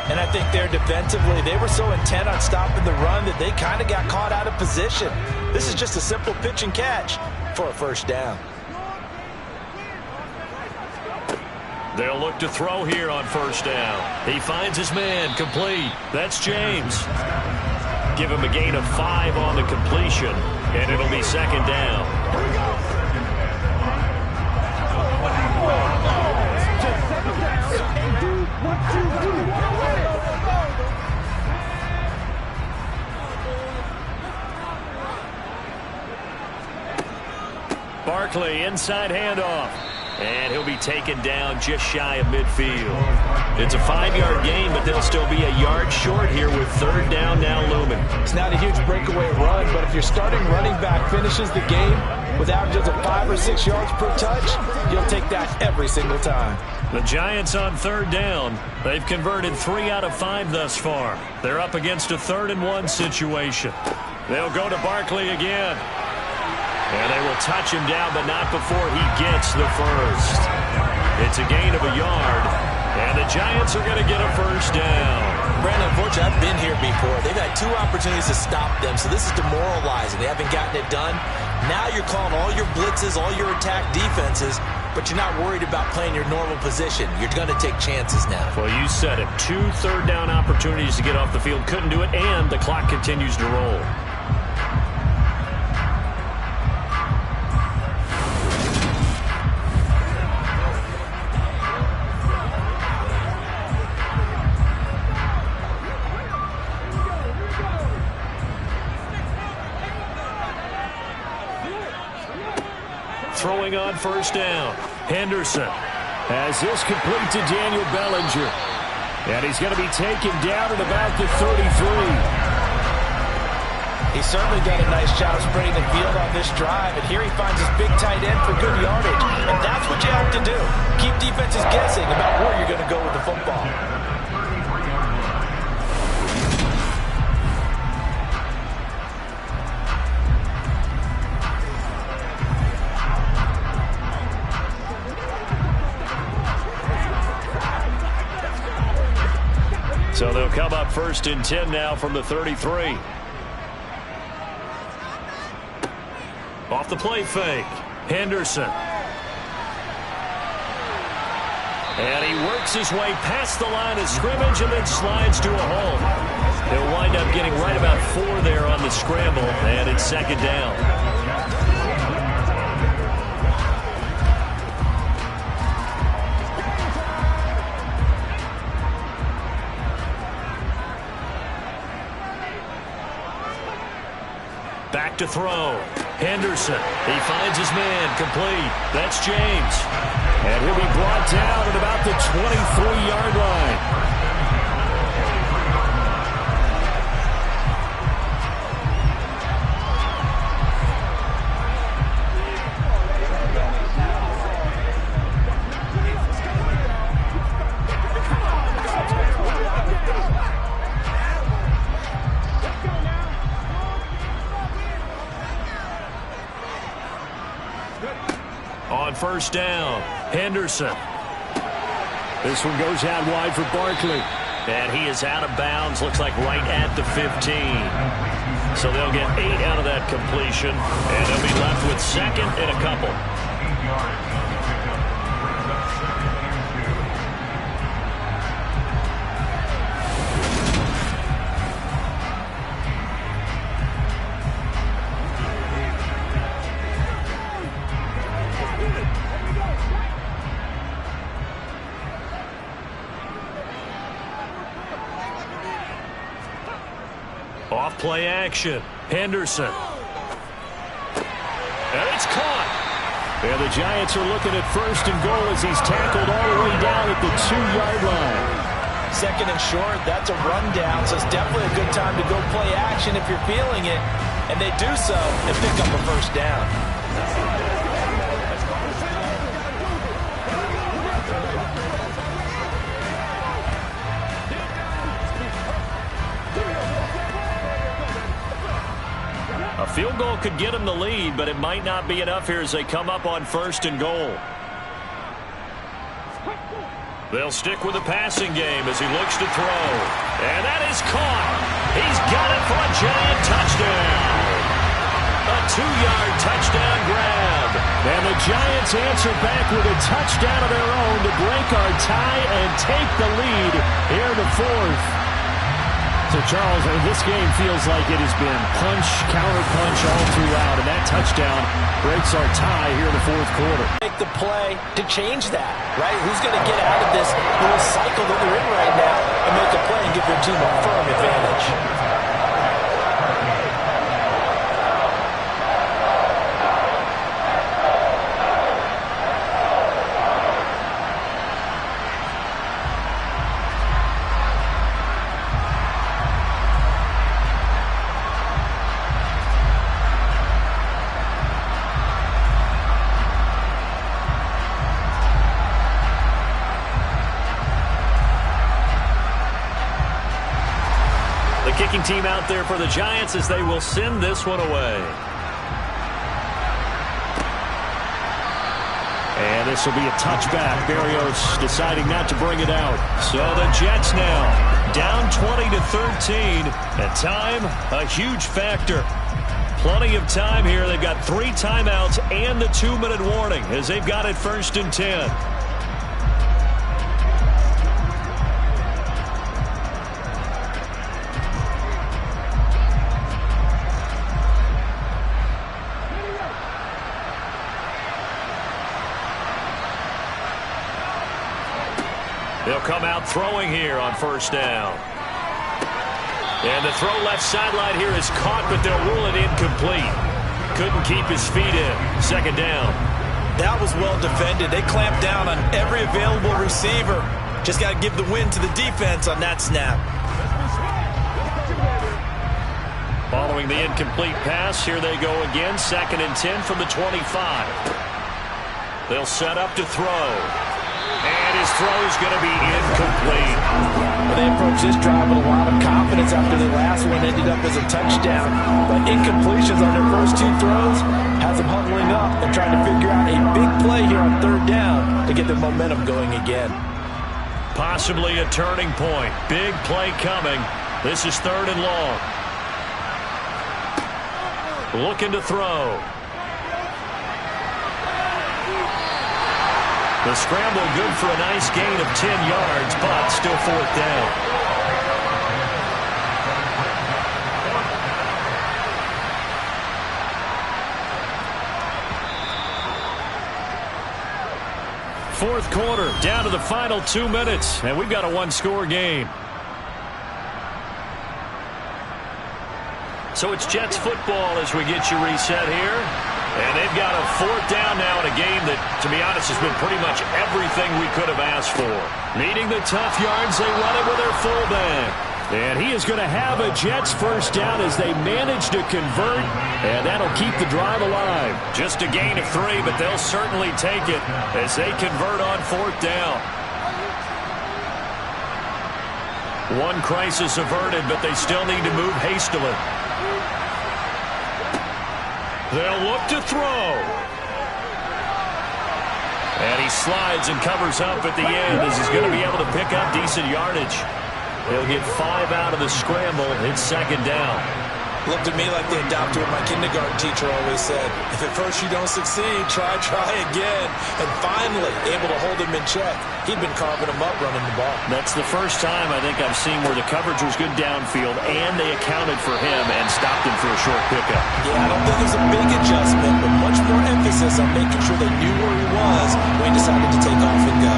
And I think there defensively, they were so intent on stopping the run that they kind of got caught out of position. This is just a simple pitch and catch for a first down. They'll look to throw here on 1st down. He finds his man complete. That's James. Give him a gain of 5 on the completion, and it'll be 2nd down. Barkley inside handoff. And he'll be taken down just shy of midfield. It's a 5-yard gain, but they'll still be a yard short here with 3rd down now looming. It's not a huge breakaway run, but if your starting running back finishes the game with averages of 5 or 6 yards per touch, you'll take that every single time. The Giants on 3rd down. They've converted 3 out of 5 thus far. They're up against a 3rd and 1 situation. They'll go to Barkley again. And they will touch him down, but not before he gets the first. It's a gain of a yard, and the Giants are going to get a first down. Brandon, unfortunately, I've been here before. They've had 2 opportunities to stop them, so this is demoralizing. They haven't gotten it done. Now you're calling all your blitzes, all your attack defenses, but you're not worried about playing your normal position. You're going to take chances now. Well, you said it. 2 third-down opportunities to get off the field. Couldn't do it, and the clock continues to roll. Throwing on 1st down. Henderson As this complete to Daniel Bellinger. And he's going to be taken down at about the 33. He's certainly done a nice job spreading the field on this drive, and here he finds his big tight end for good yardage. And that's what you have to do. Keep defenses guessing about where you're going to go with the football. come up 1st and 10 now from the 33. Off the play fake. Henderson. And he works his way past the line of scrimmage and then slides to a hole. He'll wind up getting right about 4 there on the scramble, and it's 2nd down. Back to throw. Henderson. He finds his man. Complete. That's James. And he'll be brought down at about the 23-yard line. On 1st down, Henderson. This one goes out wide for Barkley. And he is out of bounds, looks like right at the 15. So they'll get 8 out of that completion, and they'll be left with 2nd and a couple. Off play action. Henderson. And it's caught. And the Giants are looking at 1st and goal as he's tackled all the way down at the 2-yard line. 2nd and short, that's a rundown, so it's definitely a good time to go play action if you're feeling it. And they do so and pick up a 1st down. A field goal could get them the lead, but it might not be enough here as they come up on 1st and goal. They'll stick with the passing game as he looks to throw. And that is caught. He's got it for a giant touchdown. A 2-yard touchdown grab. And the Giants answer back with a touchdown of their own to break our tie and take the lead here in the 4th. So, Charles, this game feels like it has been punch, counter-punch all throughout, and that touchdown breaks our tie here in the 4th quarter. Make the play to change that, right? Who's going to get out of this little cycle that they're in right now and make a play and give their team a firm advantage? Kicking team out there for the Giants as they will send this one away. And this will be a touchback. Berrios deciding not to bring it out. So the Jets now down 20-13. And time, a huge factor. Plenty of time here. They've got 3 timeouts and the 2-minute warning as they've got it 1st and 10. They'll come out throwing here on 1st down. And the throw left sideline here is caught, but they'll rule it incomplete. Couldn't keep his feet in. 2nd down. That was well defended. They clamped down on every available receiver. Just got to give the win to the defense on that snap. Following the incomplete pass, here they go again. 2nd and 10 from the 25. They'll set up to throw. And his throw is going to be incomplete. Well, they approached this drive with a lot of confidence after the last one ended up as a touchdown. But incompletions on their first 2 throws has them huddling up and trying to figure out a big play here on 3rd down to get the momentum going again. Possibly a turning point. Big play coming. This is 3rd and long. Looking to throw. The scramble good for a nice gain of 10 yards, but still 4th down. Fourth quarter, down to the final 2 minutes, and we've got a one-score game. So it's Jets football as we get you reset here. And they've got a 4th down now in a game that, to be honest, has been pretty much everything we could have asked for. Needing the tough yards, they run it with their fullback. And he is going to have a Jets 1st down as they manage to convert, and that'll keep the drive alive. Just a gain of 3, but they'll certainly take it as they convert on 4th down. One crisis averted, but they still need to move hastily. They'll look to throw. And he slides and covers up at the end as he's going to be able to pick up decent yardage. He'll get 5 out of the scramble. It's 2nd down. Looked at me like they adopted what my kindergarten teacher always said. If at first you don't succeed, try again. And finally, able to hold him in check. He'd been carving him up running the ball. That's the first time I think I've seen where the coverage was good downfield and they accounted for him and stopped him for a short pickup. Yeah, I don't think it was a big adjustment, but much more emphasis on making sure they knew where he was when he decided to take off and go.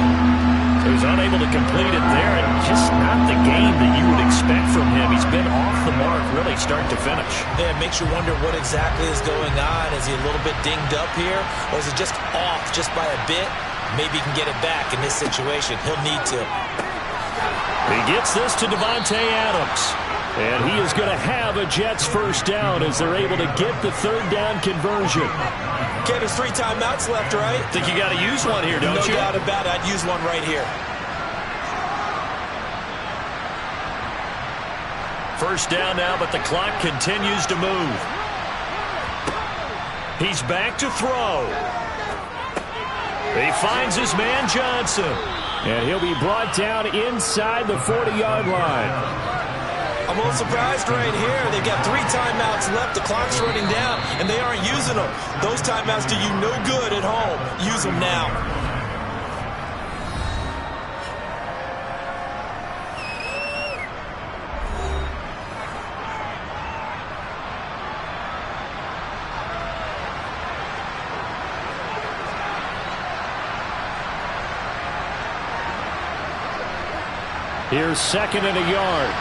He was unable to complete it there, and just not the game that you would expect from him. He's been off the mark really start to finish. Yeah, it makes you wonder what exactly is going on. Is he a little bit dinged up here, or is it just off just by a bit? Maybe he can get it back in this situation. He'll need to. He gets this to Devontae Adams. And he is going to have a Jets 1st down as they're able to get the 3rd down conversion. Okay, there's 3 timeouts left, right? Think you got to use one here, don't you? No doubt about it. I'd use one right here. 1st down now, but the clock continues to move. He's back to throw. He finds his man Johnson. And he'll be brought down inside the 40-yard line. I'm a little surprised right here. They've got 3 timeouts left. The clock's running down, and they aren't using them. Those timeouts do you no good at home. Use them now. Here's 2nd and a yard.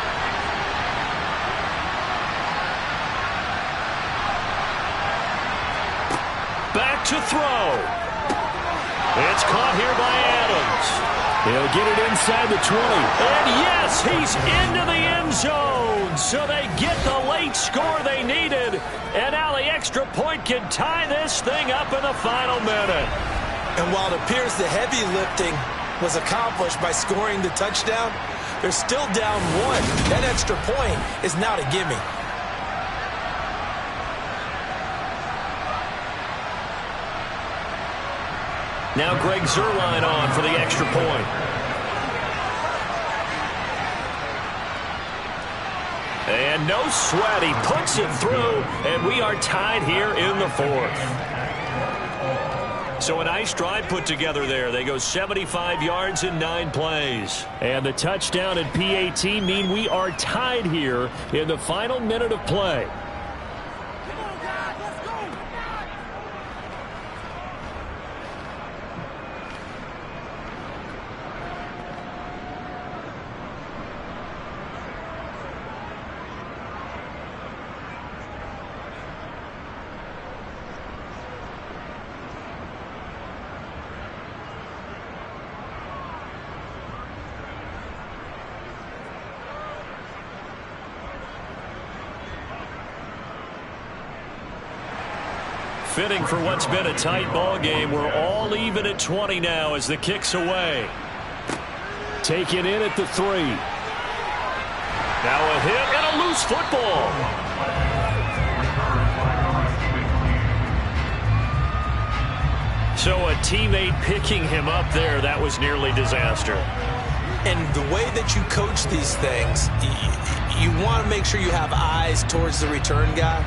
Back to throw. It's caught here by Adams. He'll get it inside the 20. And yes, he's into the end zone. So they get the late score they needed. And now the extra point can tie this thing up in the final minute. And while it appears the heavy lifting was accomplished by scoring the touchdown, they're still down 1. That extra point is now to gimme. Now Greg Zuerlein on for the extra point. And no sweat. He puts it through, and we are tied here in the 4th. So a nice drive put together there. They go 75 yards in 9 plays. And the touchdown and PAT mean we are tied here in the final minute of play. Fitting for what's been a tight ball game. We're all even at 20 now as the kick's away. Taken in at the 3. Now a hit and a loose football. So a teammate picking him up there, that was nearly disaster. And the way that you coach these things, you want to make sure you have eyes towards the return guy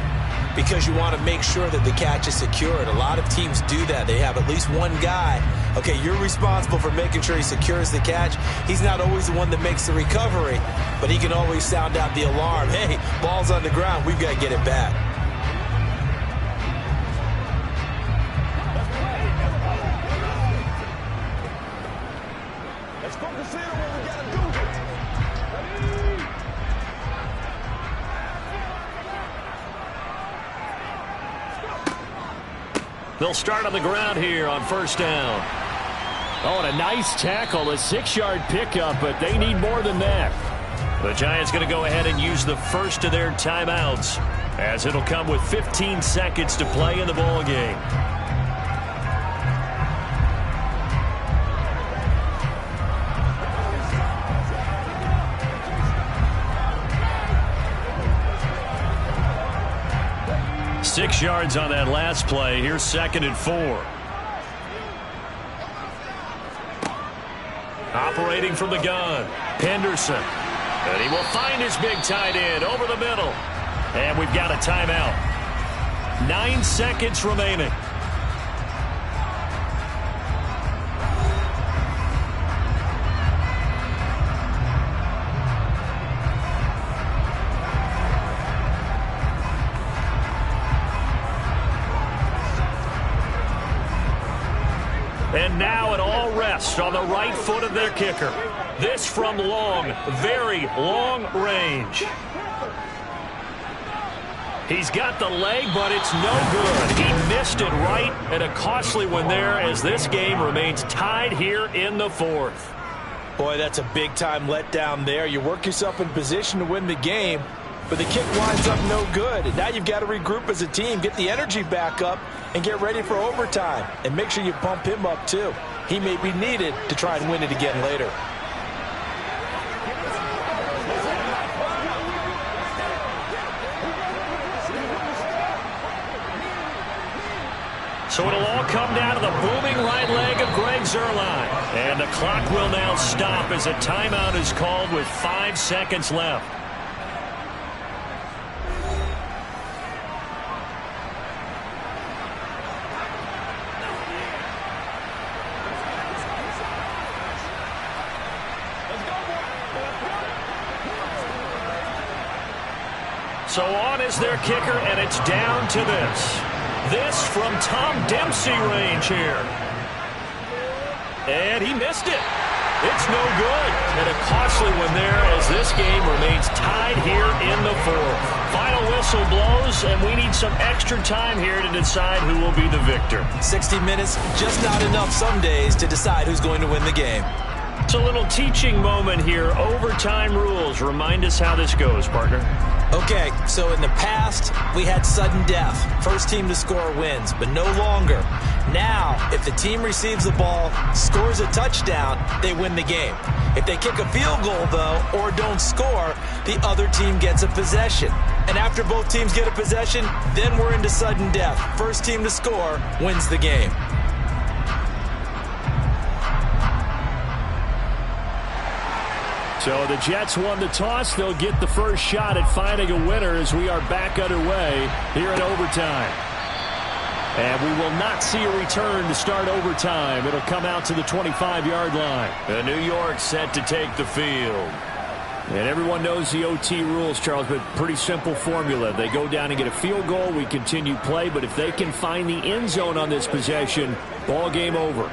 because you want to make sure that the catch is secured. A lot of teams do that. They have at least one guy. Okay, you're responsible for making sure he secures the catch. He's not always the one that makes the recovery, but he can always sound out the alarm. Hey, ball's on the ground. We've got to get it back. They'll start on the ground here on first down. Oh, and a nice tackle, a 6-yard pickup, but they need more than that. The Giants going to go ahead and use the first of their timeouts, as it'll come with 15 seconds to play in the ball game. Six yards on that last play. Here's 2nd and 4. Operating from the gun, Henderson. And he will find his big tight end over the middle. And we've got a timeout. 9 seconds remaining. And now it all rests on the right foot of their kicker. This from long, very long range. He's got the leg, but it's no good. He missed it right, and a costly one there as this game remains tied here in the 4th. Boy, that's a big-time letdown there. You work yourself in position to win the game, but the kick winds up no good. And now you've got to regroup as a team, get the energy back up, and get ready for overtime. And make sure you bump him up, too. He may be needed to try and win it again later. So it'll all come down to the booming right leg of Greg Zuerlein. And the clock will now stop as a timeout is called with 5 seconds left. So on is their kicker, and it's down to this. This from Tom Dempsey range here. And he missed it. It's no good. And a costly one there as this game remains tied here in the 4th. Final whistle blows, and we need some extra time here to decide who will be the victor. 60 minutes, just not enough some days to decide who's going to win the game. It's a little teaching moment here. Overtime rules. Remind us how this goes, partner. Okay, so in the past, we had sudden death. First team to score wins, but no longer. Now, if the team receives the ball, scores a touchdown, they win the game. If they kick a field goal, though, or don't score, the other team gets a possession. And after both teams get a possession, then we're into sudden death. First team to score wins the game. So the Jets won the toss. They'll get the first shot at finding a winner as we are back underway here in overtime. And we will not see a return to start overtime. It'll come out to the 25-yard line. And New York set to take the field. And everyone knows the OT rules, Charles, but pretty simple formula. They go down and get a field goal. We continue play. But if they can find the end zone on this possession, ball game over.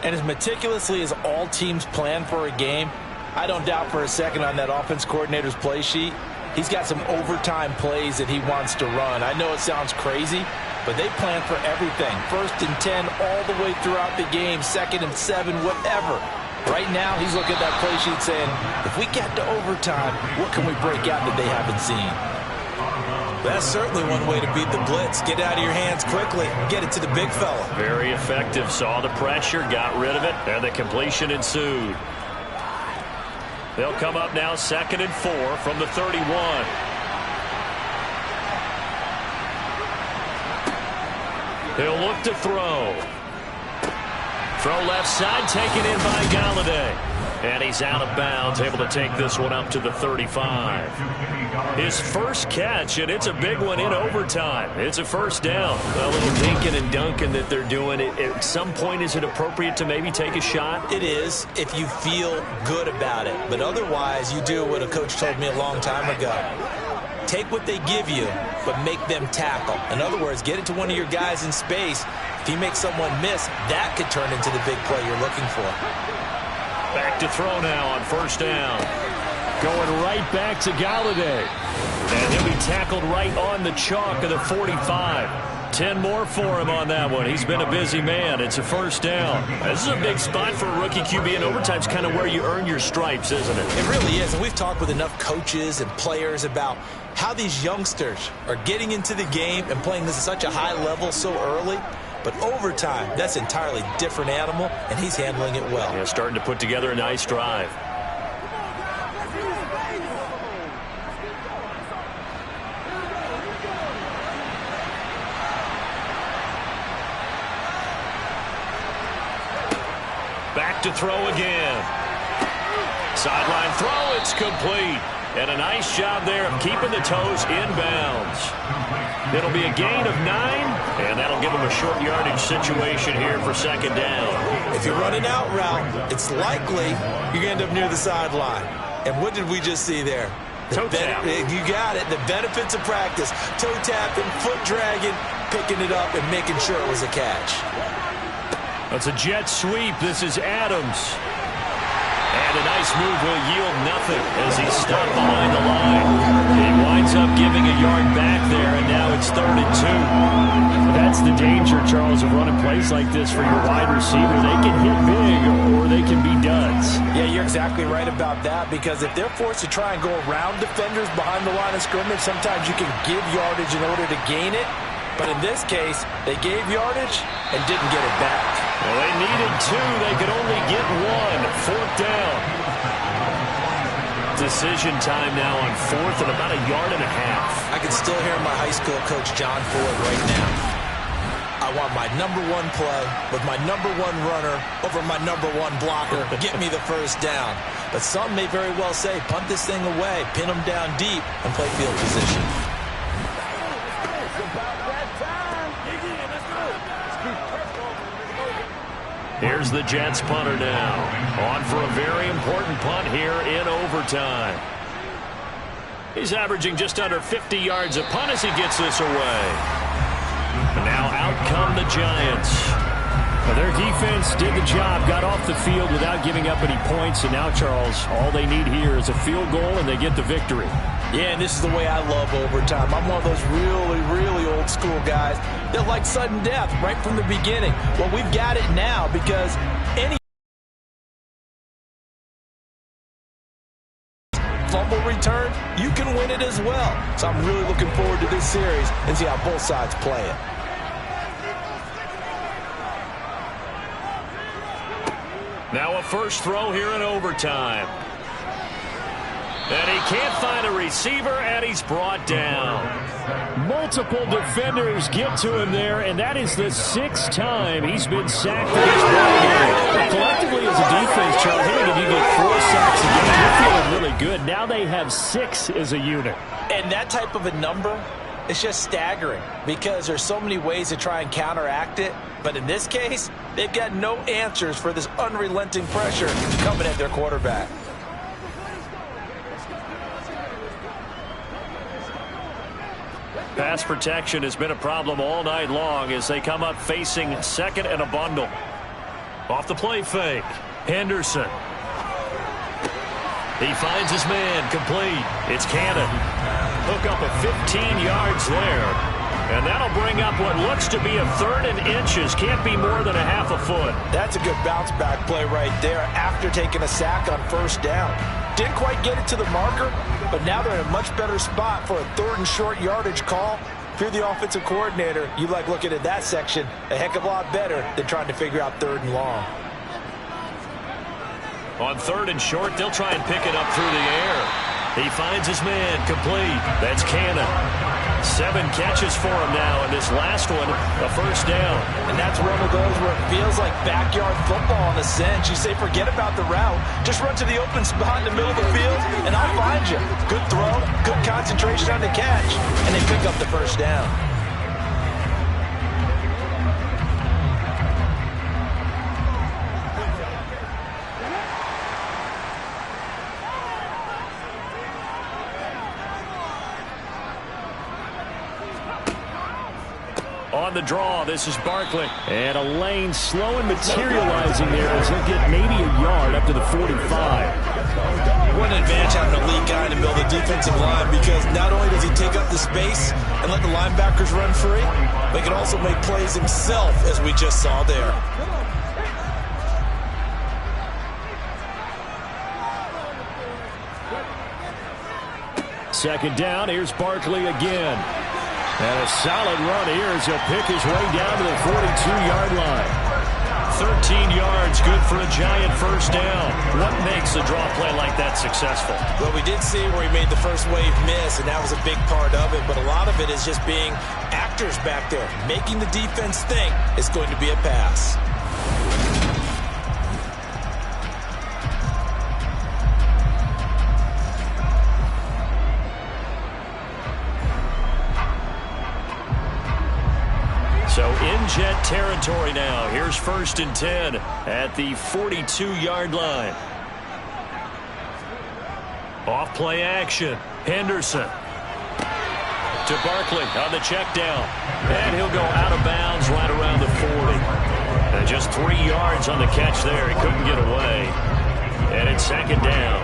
And as meticulously as all teams plan for a game, I don't doubt for a second on that offense coordinator's play sheet, he's got some overtime plays that he wants to run. I know it sounds crazy, but they plan for everything. 1st and 10 all the way throughout the game, 2nd and 7, whatever. Right now, he's looking at that play sheet saying, if we get to overtime, what can we break out that they haven't seen? That's certainly one way to beat the blitz. Get out of your hands quickly. Get it to the big fella. Very effective. Saw the pressure, got rid of it, and the completion ensued. They'll come up now 2nd and 4 from the 31. He'll look to throw. Throw left side, taken in by Galladay. And he's out of bounds, able to take this one up to the 35. His first catch, and it's a big one in overtime. It's a first down. A little dinking and dunking that they're doing. At some point, is it appropriate to maybe take a shot? It is if you feel good about it. But otherwise, you do what a coach told me a long time ago. Take what they give you, but make them tackle. In other words, get it to one of your guys in space. If he makes someone miss, that could turn into the big play you're looking for. Back to throw now on first down. Going right back to Galladay. And he'll be tackled right on the chalk of the 45. 10 more for him on that one. He's been a busy man. It's a first down. This is a big spot for a rookie QB, and overtime's kind of where you earn your stripes, isn't it? It really is, and we've talked with enough coaches and players about how these youngsters are getting into the game and playing this at such a high level so early. But overtime, that's an entirely different animal, and he's handling it well. Yeah, starting to put together a nice drive. Back to throw again. Sideline throw, it's complete. And a nice job there of keeping the toes inbounds. It'll be a gain of 9, and that'll give them a short yardage situation here for second down. If you run an out route, it's likely you're going to end up near the sideline. And what did we just see there? Toe tap. You got it. The benefits of practice. Toe tapping, foot dragging, picking it up, and making sure it was a catch. That's a jet sweep. This is Adams. And a nice move will yield nothing as he's stopped behind the line. He winds up giving a yard back there, and now it's 3rd and 2. That's the danger, Charles, of running plays like this for your wide receiver. They can hit big or they can be duds. Yeah, you're exactly right about that, because if they're forced to try and go around defenders behind the line of scrimmage, sometimes you can give yardage in order to gain it. But in this case, they gave yardage and didn't get it back. Well, they needed 2. They could only get 1. 4th down. Decision time now on 4th and about a yard and a half. I can still hear my high school coach, John Ford, right now. I want my number 1 play with my number 1 runner over my number 1 blocker. Get me the first down. But some may very well say, punt this thing away, pin them down deep, and play field position. Here's the Jets punter now. On for a very important punt here in overtime. He's averaging just under 50 yards a punt as he gets this away. Now out come the Giants. Well, their defense did the job, got off the field without giving up any points, and now, Charles, all they need here is a field goal, and they get the victory. Yeah, and this is the way I love overtime. I'm one of those really, really old school guys that like sudden death right from the beginning. Well, we've got it now because any fumble return, you can win it as well. So I'm really looking forward to this series and see how both sides play it. Now a first throw here in overtime. And he can't find a receiver, and he's brought down. Multiple defenders get to him there, and that is the 6th time he's been sacked in this ball game. Collectively as a defense, Charles, I think if you get 4 sacks a game, you're feeling really good. Now they have 6 as a unit. And that type of a number, it's just staggering because there's so many ways to try and counteract it. But in this case, they've got no answers for this unrelenting pressure coming at their quarterback. Pass protection has been a problem all night long as they come up facing 2nd and a bundle. Off the play fake. Henderson. He finds his man complete. It's Cannon. Hook up at 15 yards there. And that'll bring up what looks to be a 3rd and inches. Can't be more than a half a foot. That's a good bounce back play right there after taking a sack on first down. Didn't quite get it to the marker, but now they're in a much better spot for a 3rd and short yardage call. If you're the offensive coordinator, you like looking at that section a heck of a lot better than trying to figure out 3rd and long. On 3rd and short, they'll try and pick it up through the air. He finds his man, complete. That's Cannon. 7 catches for him now, and this last one, a first down. And that's one of those where it feels like backyard football in a sense. You say, forget about the route. Just run to the open spot in the middle of the field, and I'll find you. Good throw, good concentration on the catch, and they pick up the first down. On the draw, this is Barkley. And a lane slow and materializing there as he'll get maybe a yard up to the 45. What an advantage having a lead guy in the middle of the defensive line, because not only does he take up the space and let the linebackers run free, but he can also make plays himself, as we just saw there. Second down, here's Barkley again. And a solid run here as he'll pick his way down to the 42-yard line. 13 yards, good for a giant first down. What makes a draw play like that successful? Well, we did see where he made the first wave miss, and that was a big part of it. But a lot of it is just being actors back there, making the defense think it's going to be a pass. So in jet territory now. Here's 1st and 10 at the 42-yard line. Off play action. Henderson to Barkley on the check down. And he'll go out of bounds right around the 40. And just 3 yards on the catch there. He couldn't get away. And it's second down.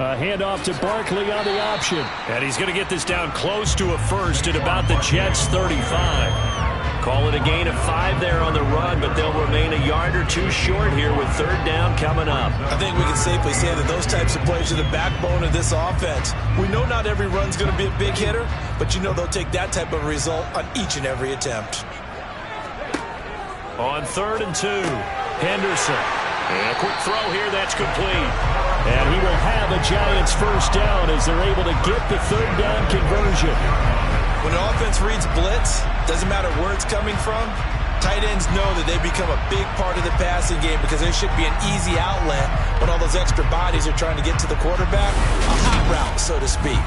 A handoff to Barkley on the option. And he's going to get this down close to a first at about the Jets' 35. Call it a gain of 5 there on the run, but they'll remain a yard or 2 short here with 3rd down coming up. I think we can safely say that those types of plays are the backbone of this offense. We know not every run's going to be a big hitter, but you know they'll take that type of result on each and every attempt. On 3rd and 2, Henderson. And a quick throw here, that's complete. And he will have a Giants first down as they're able to get the 3rd down conversion. When an offense reads blitz, doesn't matter where it's coming from, tight ends know that they become a big part of the passing game because there should be an easy outlet when all those extra bodies are trying to get to the quarterback. A hot route, so to speak.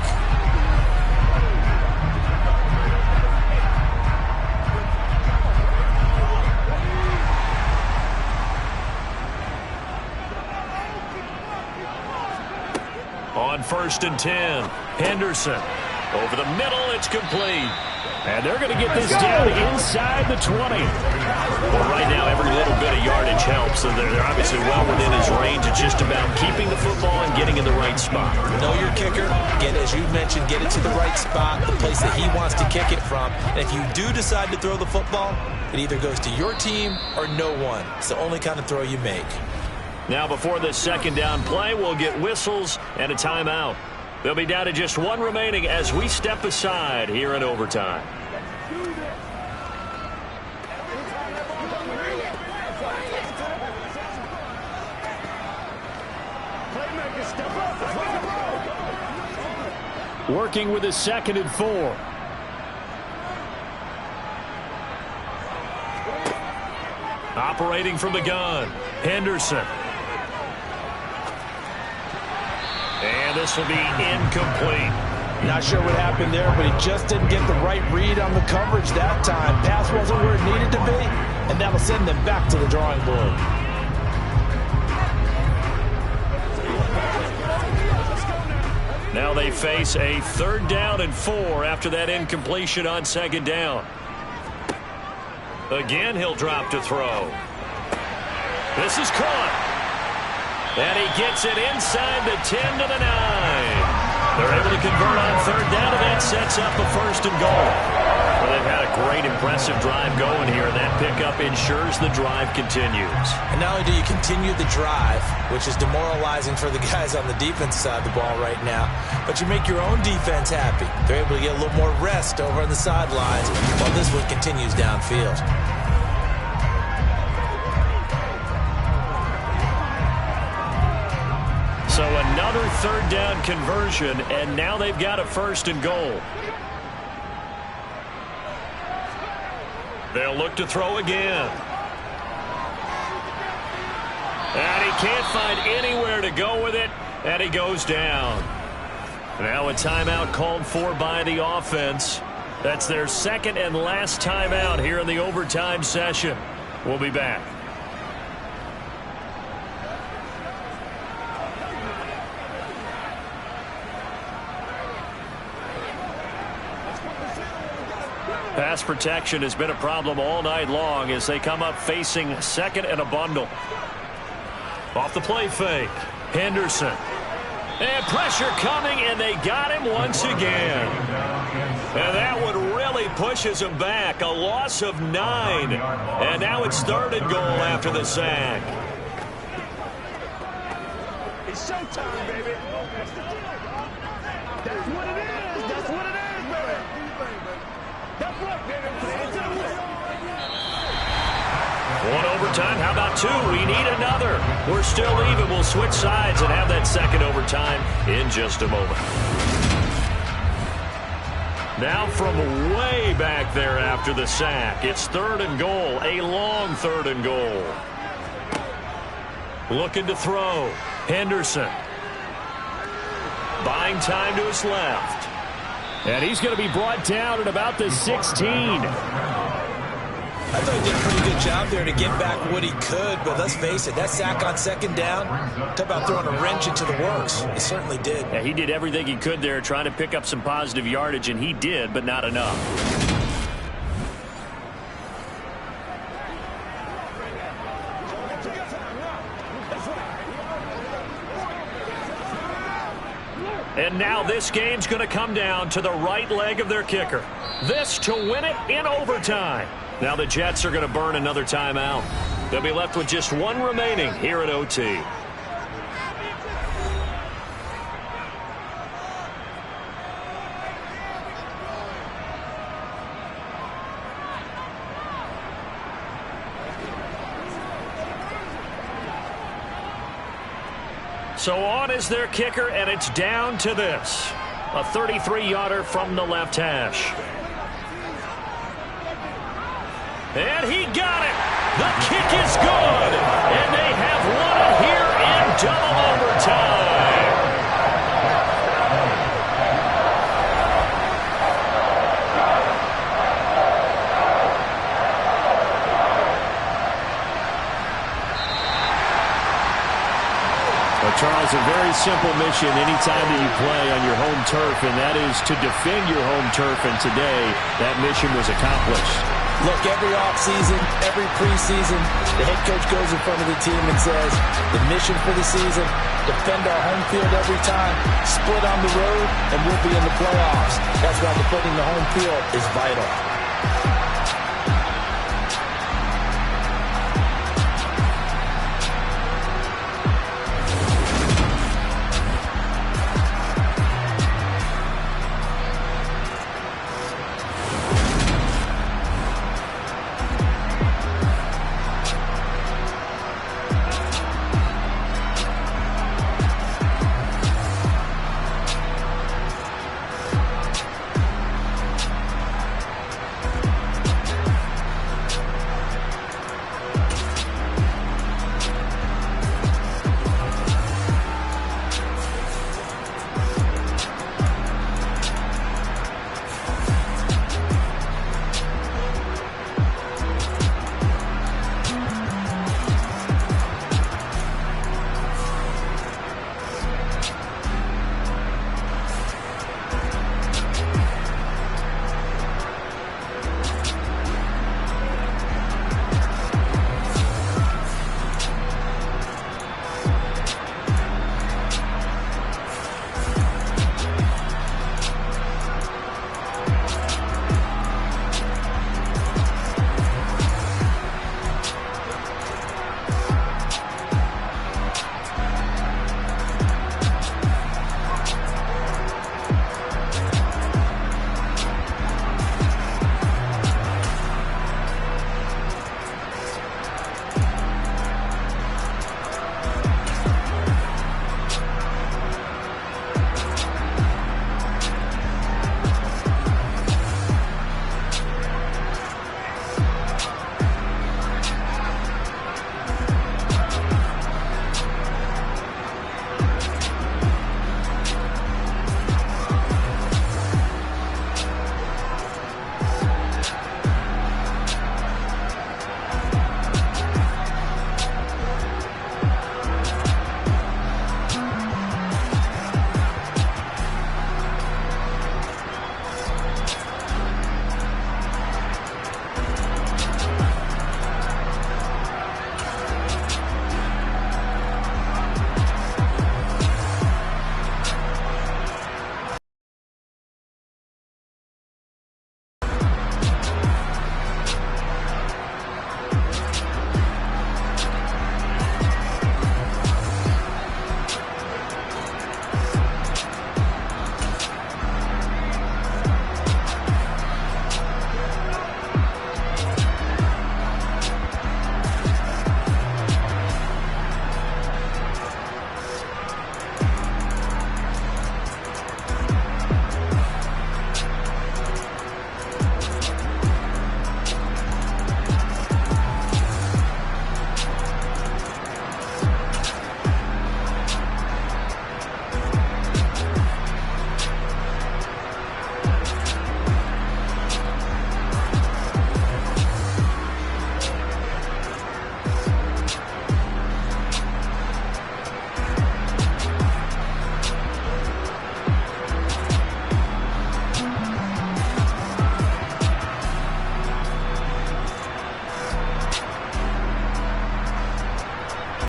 On 1st and 10, Henderson. Over the middle, it's complete. And they're going to get this down inside the 20. Well, right now, every little bit of yardage helps. So they're obviously well within his range. It's just about keeping the football and getting in the right spot. Know your kicker. Get, as you mentioned, get it to the right spot, the place that he wants to kick it from. And if you do decide to throw the football, it either goes to your team or no one. It's the only kind of throw you make. Now, before this 2nd down play, we'll get whistles and a timeout. They'll be down to just 1 remaining as we step aside here in overtime. Working with a 2nd and 4. Operating from the gun, Henderson. And this will be incomplete. Not sure what happened there, but he just didn't get the right read on the coverage that time. Pass wasn't where it needed to be, and that'll send them back to the drawing board. Now they face a 3rd down and 4 after that incompletion on 2nd down. Again, he'll drop to throw. This is caught. And he gets it inside the 10 to the 9. They're able to convert on 3rd down, and that sets up a 1st and goal. Well, they've had a great, impressive drive going here, and that pickup ensures the drive continues. And not only do you continue the drive, which is demoralizing for the guys on the defense side of the ball right now, but you make your own defense happy. They're able to get a little more rest over on the sidelines while this one continues downfield. So another third down conversion, and now they've got a 1st and goal. They'll look to throw again. And he can't find anywhere to go with it, and he goes down. Now a timeout called for by the offense. That's their 2nd and last timeout here in the overtime session. We'll be back. Pass protection has been a problem all night long as they come up facing 2nd and a bundle. Off the play fake. Henderson. And pressure coming, and they got him once again. And that one really pushes him back. A loss of 9. And now it's 3rd and goal after the sack. It's showtime, baby. That's what it is. That's what it is, baby. That's right, baby. One overtime. How about 2? We need another. We're still even. We'll switch sides and have that 2nd overtime in just a moment. Now from way back there after the sack, it's 3rd and goal. A long 3rd and goal. Looking to throw. Henderson. Buying time to his left. And he's going to be brought down at about the 16. I thought he did a pretty good job there to get back what he could, but let's face it, that sack on 2nd down, talk about throwing a wrench into the works. He certainly did. Yeah, he did everything he could there trying to pick up some positive yardage, and he did, but not enough. And now this game's going to come down to the right leg of their kicker. This to win it in overtime. Now the Jets are going to burn another timeout. They'll be left with just 1 remaining here at OT. So on is their kicker, and it's down to this. A 33-yarder from the left hash. And he got it. The kick is good. And they have won it here in double overtime. Well, Charles, a very simple mission anytime that you play on your home turf, and that is to defend your home turf. And today, that mission was accomplished. Look, every offseason, every preseason, the head coach goes in front of the team and says, the mission for the season, defend our home field every time, split on the road, and we'll be in the playoffs. That's why defending the home field is vital.